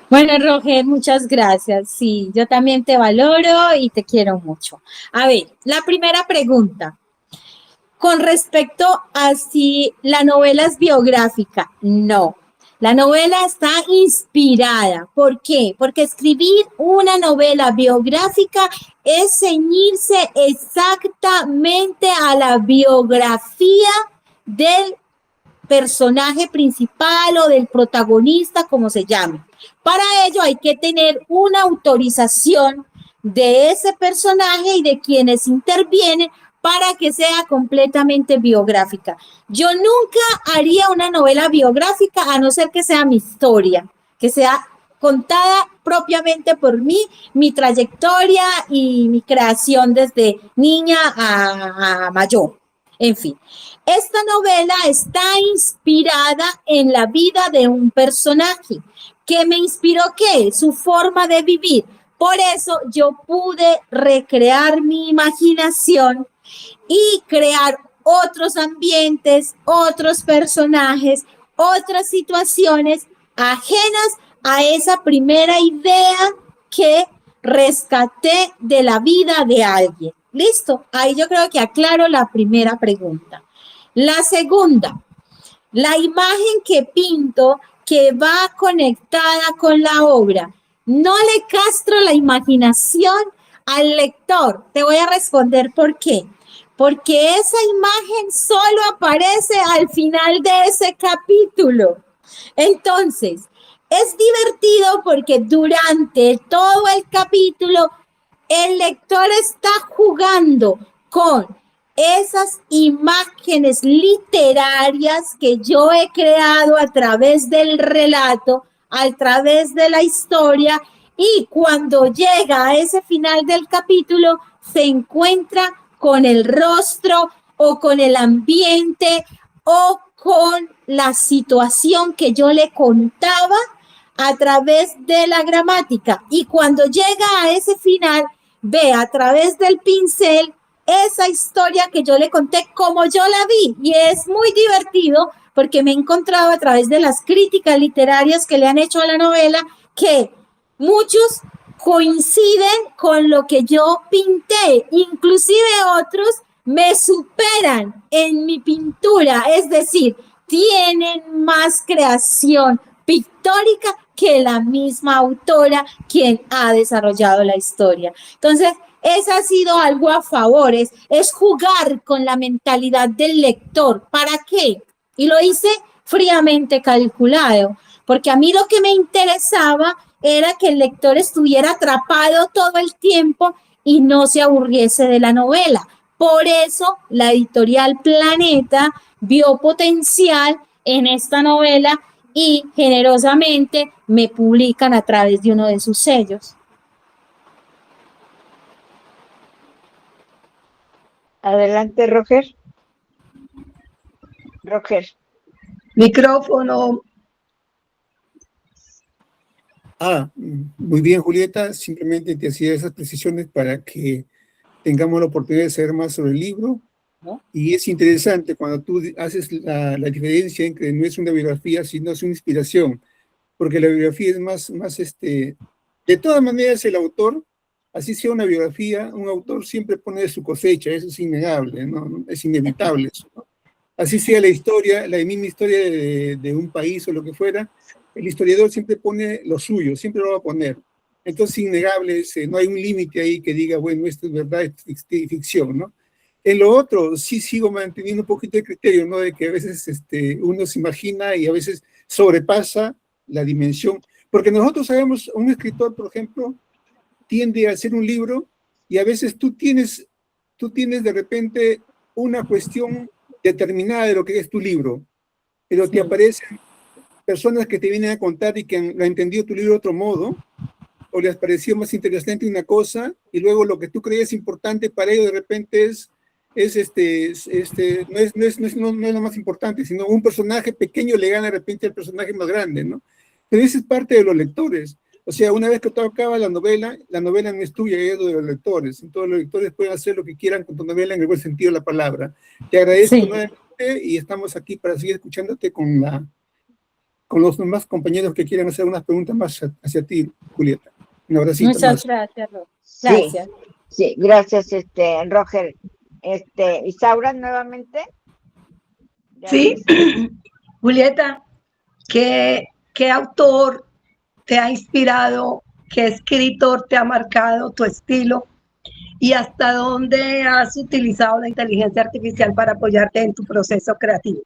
Bueno, Roger, muchas gracias. Sí, yo también te valoro y te quiero mucho. A ver, la primera pregunta. Con respecto a si la novela es biográfica, no. La novela está inspirada. ¿Por qué? Porque escribir una novela biográfica es ceñirse exactamente a la biografía del personaje principal o del protagonista, como se llame. Para ello hay que tener una autorización de ese personaje y de quienes intervienen para que sea completamente biográfica. Yo nunca haría una novela biográfica a no ser que sea mi historia, que sea contada propiamente por mí, mi trayectoria y mi creación desde niña a mayor. En fin, esta novela está inspirada en la vida de un personaje. ¿Qué me inspiró? ¿Qué? Su forma de vivir. Por eso yo pude recrear mi imaginación y crear otros ambientes, otros personajes, otras situaciones ajenas a esa primera idea que rescaté de la vida de alguien. Listo, ahí yo creo que aclaro la primera pregunta. La segunda, la imagen que pinto que va conectada con la obra, no le castro la imaginación al lector. Te voy a responder por qué. Porque esa imagen solo aparece al final de ese capítulo. Entonces, es divertido porque durante todo el capítulo el lector está jugando con esas imágenes literarias que yo he creado a través del relato, a través de la historia, y cuando llega a ese final del capítulo se encuentra con el rostro o con el ambiente o con la situación que yo le contaba a través de la gramática, y cuando llega a ese final ve a través del pincel esa historia que yo le conté como yo la vi, y es muy divertido porque me he encontrado a través de las críticas literarias que le han hecho a la novela que muchos coinciden con lo que yo pinté, inclusive otros me superan en mi pintura, es decir, tienen más creación pictórica que la misma autora quien ha desarrollado la historia. Entonces, ese ha sido algo a favor, es jugar con la mentalidad del lector. ¿Para qué? Y lo hice fríamente calculado, porque a mí lo que me interesaba era que el lector estuviera atrapado todo el tiempo y no se aburriese de la novela. Por eso la editorial Planeta vio potencial en esta novela y generosamente me publican a través de uno de sus sellos. Adelante, Roger. Roger. Micrófono. Muy bien, Julieta. Simplemente te hacía esas precisiones para que tengamos la oportunidad de saber más sobre el libro. ¿No? Y es interesante cuando tú haces la diferencia en que no es una biografía, sino es una inspiración, porque la biografía es más de todas maneras el autor, así sea una biografía, un autor siempre pone de su cosecha, eso es innegable, ¿no? Es inevitable eso, ¿no? Así sea la historia, la misma historia de un país o lo que fuera, el historiador siempre pone lo suyo, siempre lo va a poner. Entonces, innegable, no hay un límite ahí que diga, bueno, esto es verdad, esto es ficción, ¿no? En lo otro, sí sigo manteniendo un poquito de criterio, ¿no? De que a veces uno se imagina y a veces sobrepasa la dimensión. Porque nosotros sabemos, un escritor, por ejemplo, tiende a hacer un libro y a veces tú tienes de repente una cuestión determinada de lo que es tu libro, pero te aparecen personas que te vienen a contar y que han entendido tu libro de otro modo, o les pareció más interesante una cosa, y luego lo que tú creías importante para ellos de repente no es lo más importante, sino un personaje pequeño le gana de repente al personaje más grande, ¿no? Pero eso es parte de los lectores. O sea, una vez que tú acabas la novela no es tuya, es de los lectores. Entonces los lectores pueden hacer lo que quieran con tu novela en el buen sentido de la palabra. Te agradezco nuevamente y estamos aquí para seguir escuchándote con con los demás compañeros que quieran hacer unas preguntas más hacia ti, Julieta. Un abracito. Muchas gracias, Roger. Sí, Gracias. sí, gracias, Roger. Isaura, nuevamente. Sí, Julieta, ¿qué autor te ha inspirado? ¿Qué escritor te ha marcado tu estilo? ¿Y hasta dónde has utilizado la inteligencia artificial para apoyarte en tu proceso creativo?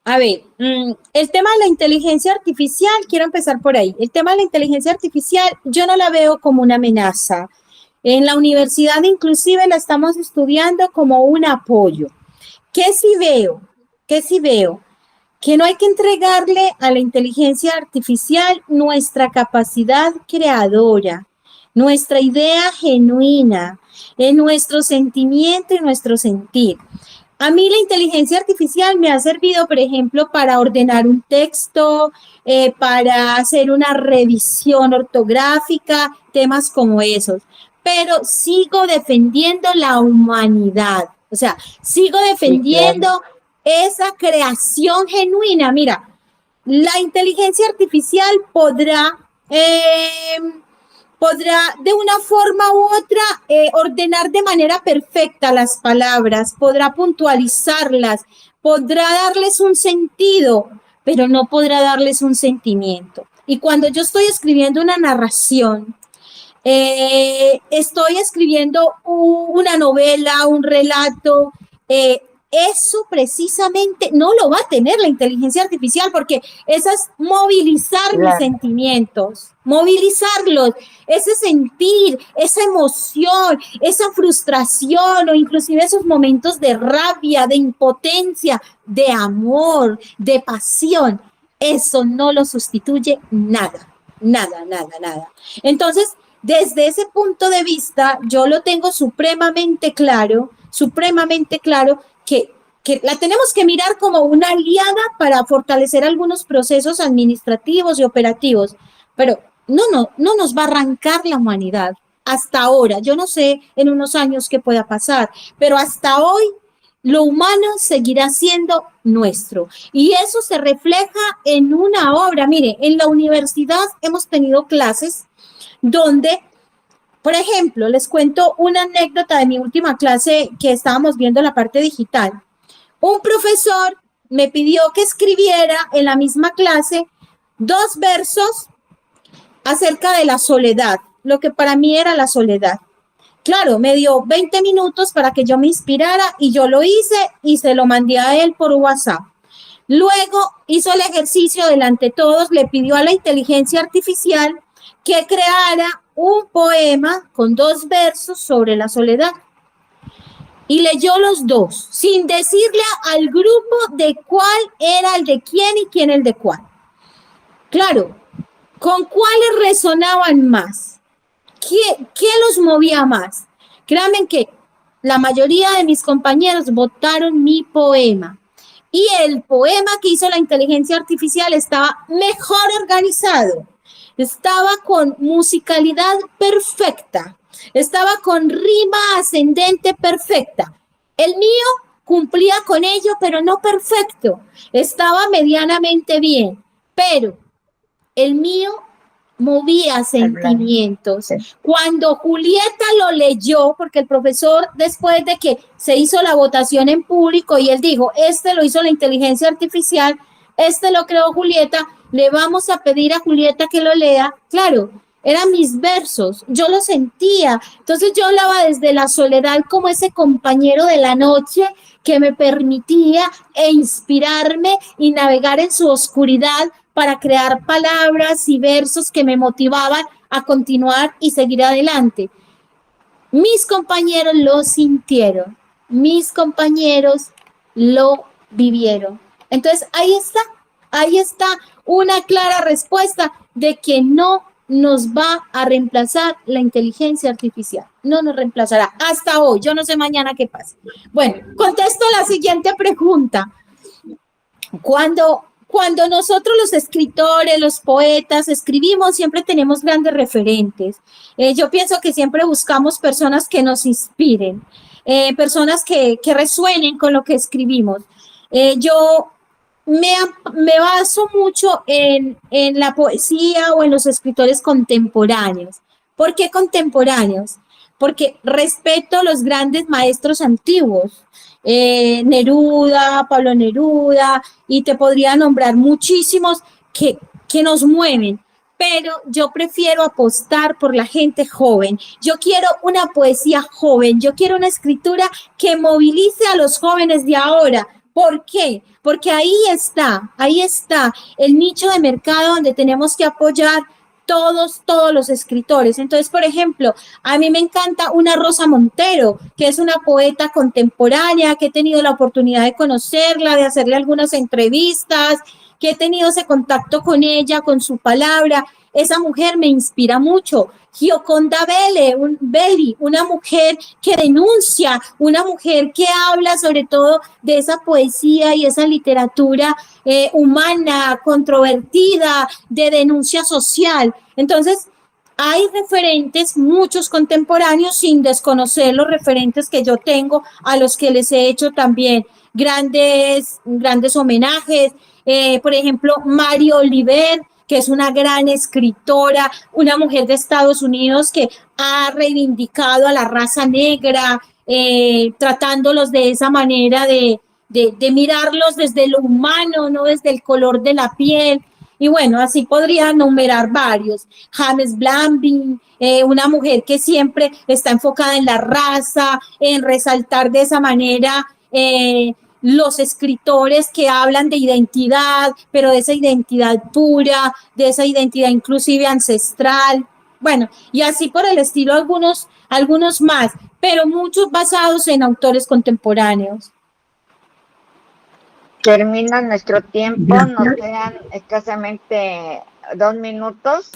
A ver, el tema de la inteligencia artificial, quiero empezar por ahí. El tema de la inteligencia artificial, yo no la veo como una amenaza. En la universidad inclusive la estamos estudiando como un apoyo. ¿Qué sí veo? Que no hay que entregarle a la inteligencia artificial nuestra capacidad creadora, nuestra idea genuina, nuestro sentimiento y nuestro sentir. A mí la inteligencia artificial me ha servido, por ejemplo, para ordenar un texto, para hacer una revisión ortográfica, temas como esos. Pero sigo defendiendo la humanidad, o sea, sigo defendiendo esa creación genuina. Mira, la inteligencia artificial podrá de una forma u otra ordenar de manera perfecta las palabras, podrá puntualizarlas, podrá darles un sentido, pero no podrá darles un sentimiento. Y cuando yo estoy escribiendo una narración, estoy escribiendo una novela, un relato, eso precisamente no lo va a tener la inteligencia artificial, porque eso es movilizar mis sentimientos, movilizarlos, ese sentir, esa emoción, esa frustración o inclusive esos momentos de rabia, de impotencia, de amor, de pasión. Eso no lo sustituye nada. Entonces, desde ese punto de vista, yo lo tengo supremamente claro que la tenemos que mirar como una aliada para fortalecer algunos procesos administrativos y operativos, pero no nos va a arrancar la humanidad hasta ahora. Yo no sé en unos años qué pueda pasar, pero hasta hoy lo humano seguirá siendo nuestro. Y eso se refleja en una obra. Mire, en la universidad hemos tenido clases donde, por ejemplo, les cuento una anécdota de mi última clase que estábamos viendo la parte digital. Un profesor me pidió que escribiera en la misma clase 2 versos acerca de la soledad, lo que para mí era la soledad. Claro, me dio 20 minutos para que yo me inspirara y yo lo hice y se lo mandé a él por WhatsApp. Luego hizo el ejercicio delante de todos, le pidió a la inteligencia artificial que creara un poema con 2 versos sobre la soledad. Y leyó los 2, sin decirle al grupo de cuál era el de quién y quién el de cuál. Claro, ¿con cuáles resonaban más? ¿Qué los movía más? Créanme que la mayoría de mis compañeros votaron mi poema. Y el poema que hizo la inteligencia artificial estaba mejor organizado. Estaba con musicalidad perfecta. Estaba con rima ascendente perfecta. El mío cumplía con ello, pero no perfecto. Estaba medianamente bien, pero el mío movía sentimientos. Cuando Julieta lo leyó, porque el profesor, después de que se hizo la votación en público y él dijo, lo hizo la inteligencia artificial, lo creó Julieta, le vamos a pedir a Julieta que lo lea. Claro, eran mis versos, yo lo sentía. Entonces yo hablaba desde la soledad como ese compañero de la noche que me permitía inspirarme y navegar en su oscuridad para crear palabras y versos que me motivaban a continuar y seguir adelante. Mis compañeros lo sintieron, mis compañeros lo vivieron. Entonces ahí está una clara respuesta de que no nos va a reemplazar la inteligencia artificial, no nos reemplazará hasta hoy, yo no sé mañana qué pasa. Bueno, contesto la siguiente pregunta. Cuando nosotros los escritores, los poetas, escribimos, siempre tenemos grandes referentes. Yo pienso que siempre buscamos personas que nos inspiren, personas que resuenen con lo que escribimos. Yo me baso mucho en la poesía o en los escritores contemporáneos. ¿Por qué contemporáneos? Porque respeto los grandes maestros antiguos, Neruda, Pablo Neruda, y te podría nombrar muchísimos que nos mueven, pero yo prefiero apostar por la gente joven. Yo quiero una poesía joven, yo quiero una escritura que movilice a los jóvenes de ahora. ¿Por qué? Porque ahí está el nicho de mercado donde tenemos que apoyar todos los escritores. Entonces, por ejemplo, a mí me encanta una Rosa Montero, que es una poeta contemporánea, que he tenido la oportunidad de conocerla, de hacerle algunas entrevistas, que he tenido ese contacto con ella, con su palabra. Esa mujer me inspira mucho. Gioconda Belli, una mujer que denuncia, una mujer que habla sobre todo de esa poesía y esa literatura humana, controvertida, de denuncia social. Entonces, hay referentes, muchos contemporáneos, sin desconocer los referentes que yo tengo, a los que les he hecho también grandes homenajes. Por ejemplo, Mary Oliver, que es una gran escritora, una mujer de Estados Unidos que ha reivindicado a la raza negra, tratándolos de esa manera de mirarlos desde lo humano, no desde el color de la piel. Y bueno, así podría enumerar varios. James Blanding, una mujer que siempre está enfocada en la raza, en resaltar de esa manera los escritores que hablan de identidad, pero de esa identidad pura, de esa identidad inclusive ancestral. Bueno, y así por el estilo algunos más, pero muchos basados en autores contemporáneos. Termina nuestro tiempo, Gracias. nos quedan escasamente 2 minutos.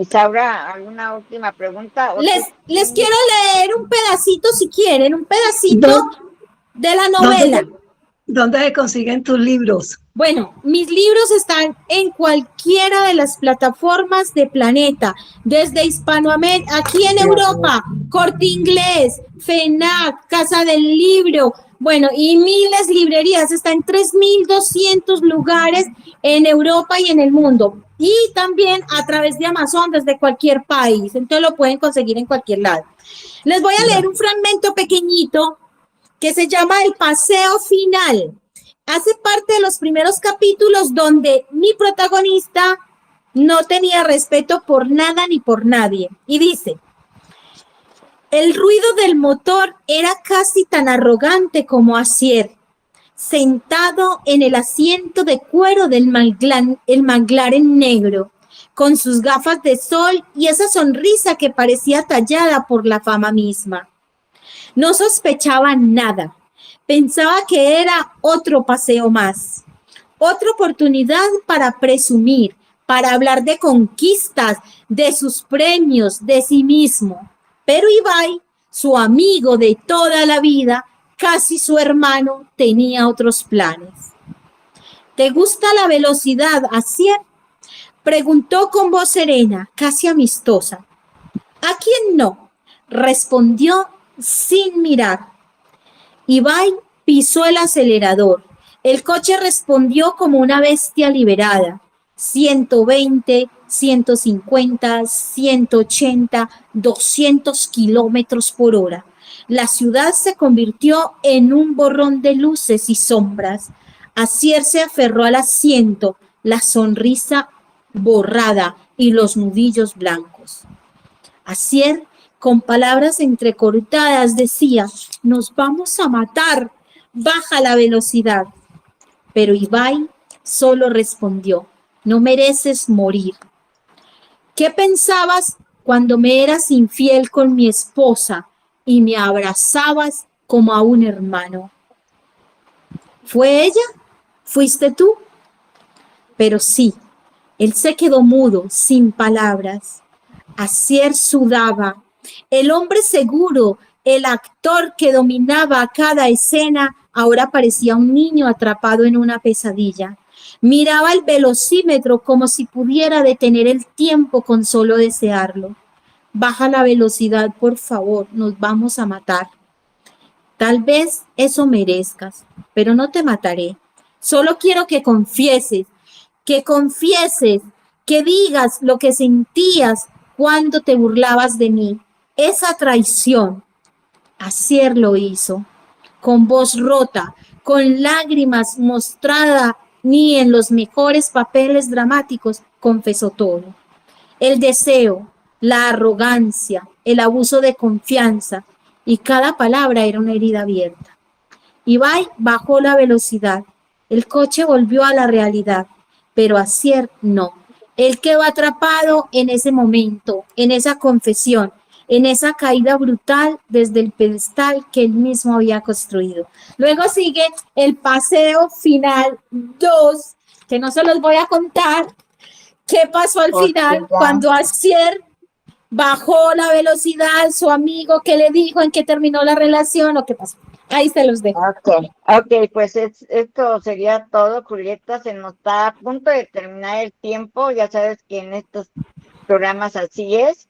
Isaura, ¿alguna última pregunta? Les quiero leer un pedacito, si quieren, un pedacito de la novela. ¿Dónde se consiguen tus libros? Bueno, mis libros están en cualquiera de las plataformas de Planeta, desde Hispanoamérica, aquí en Europa, Corte Inglés, FENAC, Casa del Libro, bueno, y miles de librerías, está en 3.200 lugares en Europa y en el mundo. Y también a través de Amazon desde cualquier país, entonces lo pueden conseguir en cualquier lado. Les voy a leer un fragmento pequeñito que se llama El Paseo Final. Hace parte de los primeros capítulos donde mi protagonista no tenía respeto por nada ni por nadie. Y dice: el ruido del motor era casi tan arrogante como Asier, sentado en el asiento de cuero del McLaren negro, con sus gafas de sol y esa sonrisa que parecía tallada por la fama misma. No sospechaba nada. Pensaba que era otro paseo más, otra oportunidad para presumir, para hablar de conquistas, de sus premios, de sí mismo. Pero Ibai, su amigo de toda la vida, casi su hermano, tenía otros planes. ¿Te gusta la velocidad, Asier?, preguntó con voz serena, casi amistosa. ¿A quién no?, respondió sin mirar. Ibai pisó el acelerador. El coche respondió como una bestia liberada. 120, 150, 180, 200 kilómetros por hora. La ciudad se convirtió en un borrón de luces y sombras. Asier se aferró al asiento, la sonrisa borrada y los nudillos blancos. Asier, con palabras entrecortadas, decía: nos vamos a matar, baja la velocidad. Pero Ibai solo respondió: no mereces morir. ¿Qué pensabas cuando me eras infiel con mi esposa y me abrazabas como a un hermano? ¿Fue ella? ¿Fuiste tú? Pero sí, él se quedó mudo, sin palabras. Asier sudaba. El hombre seguro, el actor que dominaba cada escena, ahora parecía un niño atrapado en una pesadilla. Miraba el velocímetro como si pudiera detener el tiempo con solo desearlo. Baja la velocidad, por favor, nos vamos a matar. Tal vez eso merezcas, pero no te mataré. Solo quiero que confieses, que digas lo que sentías cuando te burlabas de mí. Esa traición, Asier lo hizo, con voz rota, con lágrimas mostrada, ni en los mejores papeles dramáticos confesó todo. El deseo, la arrogancia, el abuso de confianza, y cada palabra era una herida abierta. Ibai bajó la velocidad, el coche volvió a la realidad, pero Asier no. Él quedó atrapado en ese momento, en esa confesión, en esa caída brutal desde el pedestal que él mismo había construido. Luego sigue el paseo final 2, que no se los voy a contar. ¿Qué pasó al final cuando Asier bajó la velocidad? Su amigo, ¿qué le dijo? ¿En qué terminó la relación? ¿O qué pasó? Ahí se los dejo. Ok, pues esto sería todo, Julieta. Se nos está a punto de terminar el tiempo. Ya sabes que en estos programas así es.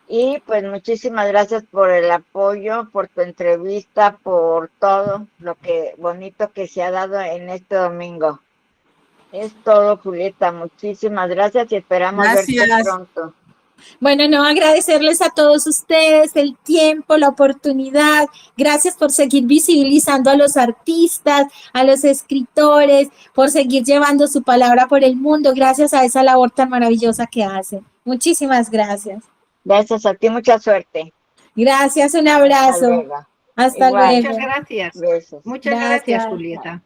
Y pues muchísimas gracias por el apoyo, por tu entrevista, por todo lo que bonito que se ha dado en este domingo. Es todo, Julieta. Muchísimas gracias y esperamos verte pronto. Bueno, no, agradecerles a todos ustedes el tiempo, la oportunidad. Gracias por seguir visibilizando a los artistas, a los escritores, por seguir llevando su palabra por el mundo. Gracias a esa labor tan maravillosa que hacen. Muchísimas gracias. Gracias a ti, mucha suerte. Gracias, un abrazo. Hasta luego. Muchas gracias. Besos. Muchas gracias, Julieta.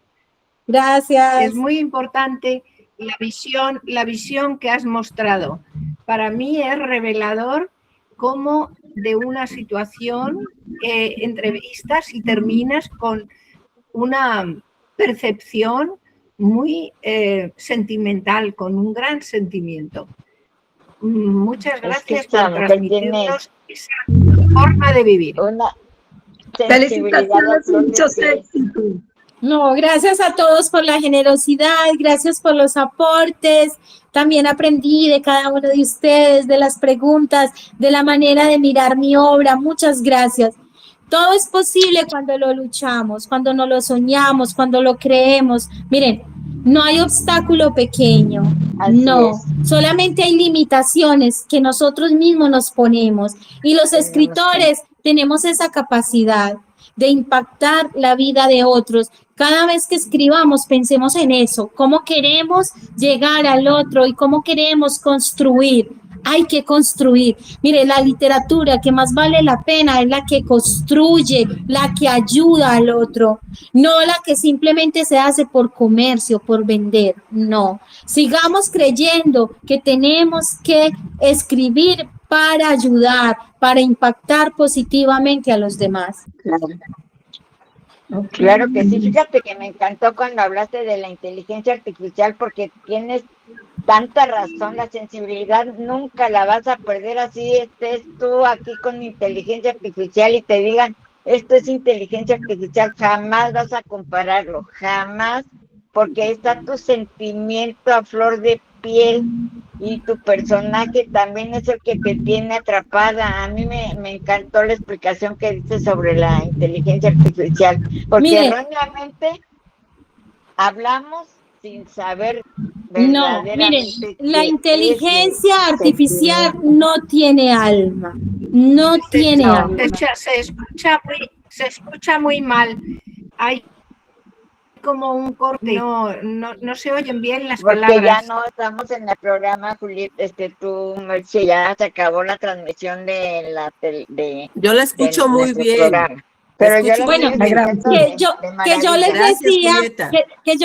Gracias. Es muy importante la visión que has mostrado. Para mí es revelador cómo de una situación entrevistas y terminas con una percepción muy sentimental, con un gran sentimiento. Muchas gracias por transmitirnos esa forma de vivir. Felicitaciones y muchos éxitos. No, gracias a todos por la generosidad, gracias por los aportes. También aprendí de cada uno de ustedes, de las preguntas, de la manera de mirar mi obra. Muchas gracias. Todo es posible cuando lo luchamos, cuando no lo soñamos, cuando lo creemos. Miren, no hay obstáculo pequeño, no, solamente hay limitaciones que nosotros mismos nos ponemos. Y los escritores tenemos esa capacidad de impactar la vida de otros. Cada vez que escribamos, pensemos en eso, cómo queremos llegar al otro y cómo queremos construir. Hay que construir. Mire, la literatura que más vale la pena es la que construye, la que ayuda al otro, no la que simplemente se hace por comercio, por vender. No, sigamos creyendo que tenemos que escribir para ayudar, para impactar positivamente a los demás. Claro que sí, fíjate que me encantó cuando hablaste de la inteligencia artificial porque tienes tanta razón, la sensibilidad nunca la vas a perder, así estés tú aquí con inteligencia artificial y te digan, esto es inteligencia artificial, jamás vas a compararlo, jamás, porque está tu sentimiento a flor de piel y tu personaje también es el que te tiene atrapada. A mí me encantó la explicación que dices sobre la inteligencia artificial, porque erróneamente hablamos sin saber verdaderamente. No, miren, la inteligencia artificial no tiene alma, no tiene alma. Se escucha muy mal. Hay como un corte, no se oyen bien las palabras. Porque ya no estamos en el programa, Julieta, tú, Merche, ya se acabó la transmisión de la yo la escucho muy bien. Programa. Pero yo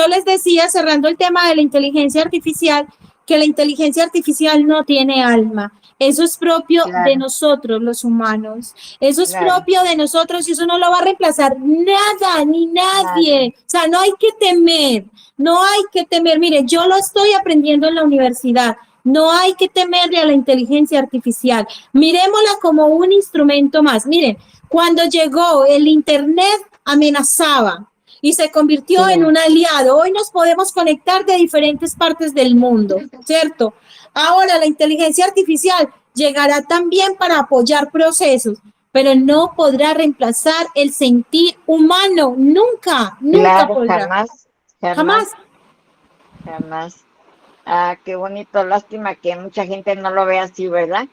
les decía, cerrando el tema de la inteligencia artificial, que la inteligencia artificial no tiene alma. Eso es propio de nosotros, los humanos. Eso es propio de nosotros y eso no lo va a reemplazar nada, ni nadie. O sea, no hay que temer, no hay que temer. Miren, yo lo estoy aprendiendo en la universidad. No hay que temerle a la inteligencia artificial. Miremosla como un instrumento más. Miren, cuando llegó el Internet amenazaba y se convirtió en un aliado. Hoy nos podemos conectar de diferentes partes del mundo, ¿cierto? Ahora la inteligencia artificial llegará también para apoyar procesos, pero no podrá reemplazar el sentir humano. Nunca podrá. Jamás. Jamás. Ah, qué bonito, lástima que mucha gente no lo ve así, ¿verdad?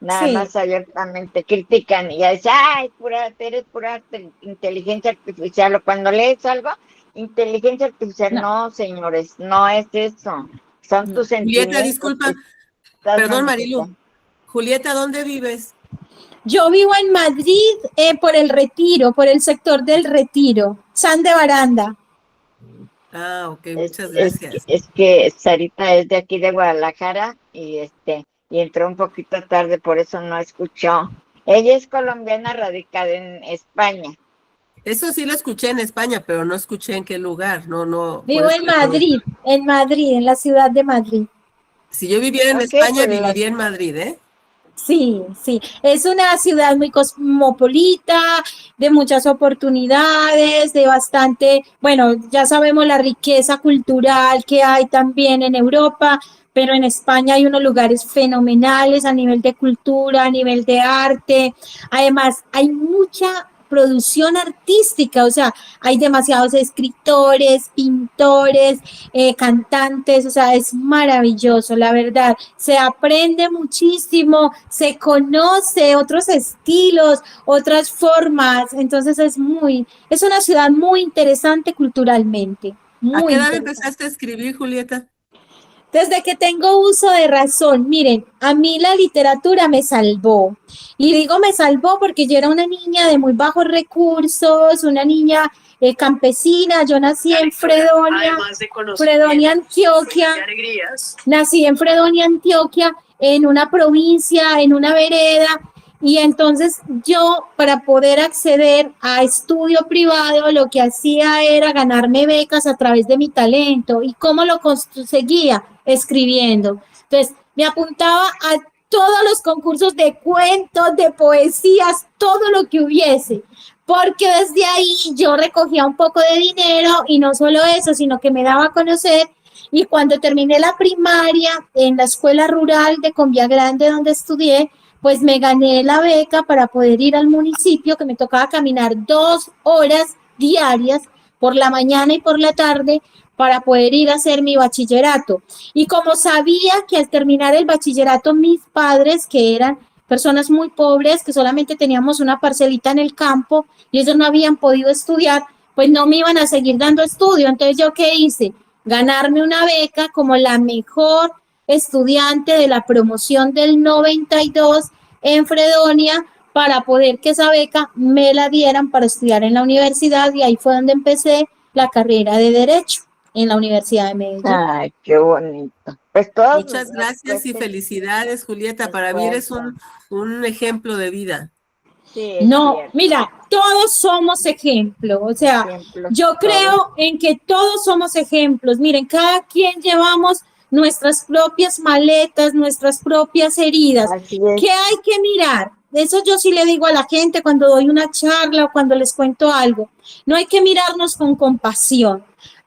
Nada Sí. más abiertamente critican y ya dicen, ay, eres pura inteligencia artificial, o cuando lees algo, inteligencia artificial, No, no, señores, no es eso, son no. tus Julieta, sentimientos disculpa, que estás perdón, Marilu. manifestando. Julieta, ¿dónde vives? Yo vivo en Madrid, por el Retiro, por el sector del Retiro, San de Baranda. Ah, ok, Es, muchas es, que- gracias. es que Sarita es de aquí de Guadalajara y entró un poquito tarde, por eso no escuchó. Ella es colombiana radicada en España. Eso sí lo escuché en España, pero no escuché en qué lugar. No, no, por Vivo eso le pregunto. En Madrid, en la ciudad de Madrid. Si yo viviera en Ok, España, pues viviría en Madrid, ¿eh? Sí, sí, es una ciudad muy cosmopolita, de muchas oportunidades, de bastante, bueno, ya sabemos la riqueza cultural que hay también en Europa, pero en España hay unos lugares fenomenales a nivel de cultura, a nivel de arte. Además, hay mucha producción artística, o sea, hay demasiados escritores, pintores, cantantes, o sea, es maravilloso, la verdad. Se aprende muchísimo, se conoce otros estilos, otras formas, entonces es una ciudad muy interesante culturalmente, ¿A muy qué edad interesante. empezaste a escribir, Julieta? Desde que tengo uso de razón, miren, a mí la literatura me salvó. Y digo me salvó porque yo era una niña de muy bajos recursos, una niña campesina. Yo nací en Fredonia, Antioquia. Nací en Fredonia, Antioquia, en una provincia, en una vereda. Y entonces yo, para poder acceder a estudio privado, lo que hacía era ganarme becas a través de mi talento. ¿Y cómo lo conseguía? Escribiendo. Entonces, me apuntaba a todos los concursos de cuentos, de poesías, todo lo que hubiese, porque desde ahí yo recogía un poco de dinero y no solo eso, sino que me daba a conocer. Y cuando terminé la primaria en la escuela rural de Convia Grande, donde estudié, pues me gané la beca para poder ir al municipio, que me tocaba caminar 2 horas diarias por la mañana y por la tarde para poder ir a hacer mi bachillerato. Y como sabía que al terminar el bachillerato mis padres, que eran personas muy pobres, que solamente teníamos una parcelita en el campo y ellos no habían podido estudiar, pues no me iban a seguir dando estudio. Entonces, ¿yo qué hice? Ganarme una beca como la mejor estudiante de la promoción del 92 en Fredonia, para poder que esa beca me la dieran para estudiar en la universidad, y ahí fue donde empecé la carrera de Derecho en la Universidad de Medellín. Ay, qué bonito. Pues todos Muchas gracias y pues, felicidades, Julieta. Para mí eres un ejemplo de vida. sí, es No, cierto. mira, todos somos ejemplos, o sea, Ejemplos, yo creo todos. en que todos somos ejemplos. Miren, cada quien llevamos nuestras propias maletas, nuestras propias heridas. Así es. ¿Qué hay que mirar? Eso yo sí le digo a la gente cuando doy una charla o cuando les cuento algo. No hay que mirarnos con compasión,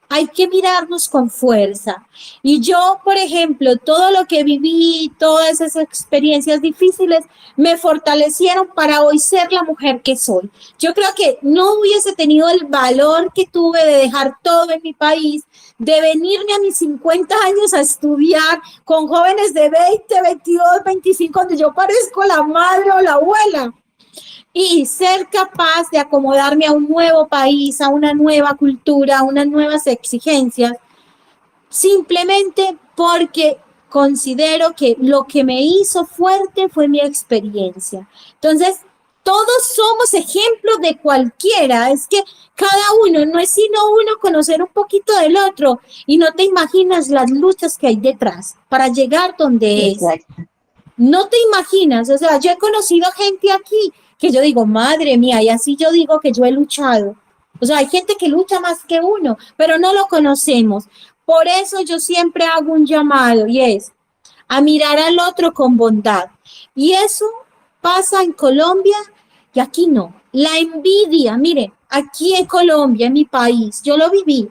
hay que mirarnos con fuerza. Y yo, por ejemplo, todo lo que viví, todas esas experiencias difíciles, me fortalecieron para hoy ser la mujer que soy. Yo creo que no hubiese tenido el valor que tuve de dejar todo en mi país, de venirme a mis 50 años a estudiar con jóvenes de 20, 22, 25, donde yo parezco la madre o la abuela, y ser capaz de acomodarme a un nuevo país, a una nueva cultura, a unas nuevas exigencias, simplemente porque considero que lo que me hizo fuerte fue mi experiencia. Entonces, todos somos ejemplos de cualquiera. Es que cada uno, no es sino uno conocer un poquito del otro, y no te imaginas las luchas que hay detrás para llegar donde es. Exacto. No te imaginas, o sea, yo he conocido gente aquí que yo digo, madre mía, y así yo digo que yo he luchado. O sea, hay gente que lucha más que uno, pero no lo conocemos. Por eso yo siempre hago un llamado, y es a mirar al otro con bondad. Y eso pasa en Colombia y aquí no. La envidia, mire, aquí en Colombia, en mi país, yo lo viví.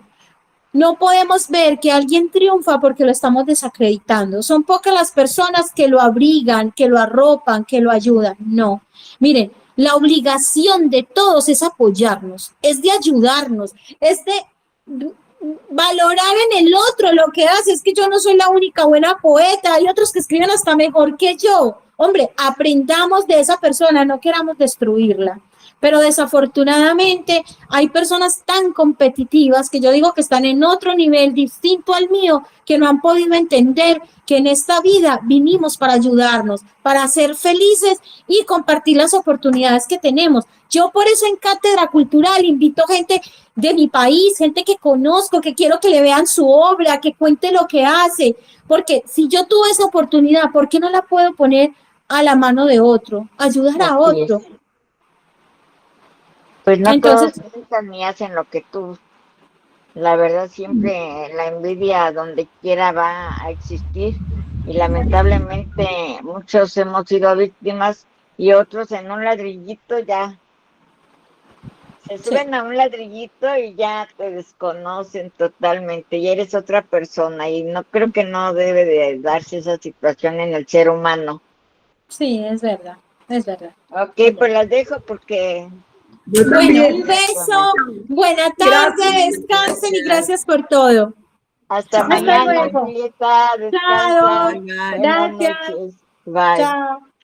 No podemos ver que alguien triunfa porque lo estamos desacreditando. Son pocas las personas que lo abrigan, que lo arropan, que lo ayudan. No. Miren, la obligación de todos es apoyarnos, es de ayudarnos, es de valorar en el otro lo que hace. Es que yo no soy la única buena poeta, hay otros que escriben hasta mejor que yo. Hombre, aprendamos de esa persona, no queramos destruirla. Pero desafortunadamente hay personas tan competitivas que yo digo que están en otro nivel distinto al mío, que no han podido entender que en esta vida vinimos para ayudarnos, para ser felices y compartir las oportunidades que tenemos. Yo por eso en Cátedra Cultural invito gente de mi país, gente que conozco, que quiero que le vean su obra, que cuente lo que hace, porque si yo tuve esa oportunidad, ¿por qué no la puedo poner a la mano de otro, ayudar a Así es. otro? Pues no Entonces, todos piensan ni hacen lo que tú. La verdad, siempre la envidia donde quiera va a existir y lamentablemente muchos hemos sido víctimas y otros en un ladrillito ya se suben a un ladrillito y ya te desconocen totalmente y eres otra persona y no creo que no debe de darse esa situación en el ser humano. sí, es verdad, es verdad. Ok, pues las dejo porque... Yo Bueno, también. un beso, buena tarde, descansen y gracias por todo. Hasta Hasta mañana, luego. Julieta, descansa. Chao, Bye, bye. Buenas gracias, noches. Bye. chao.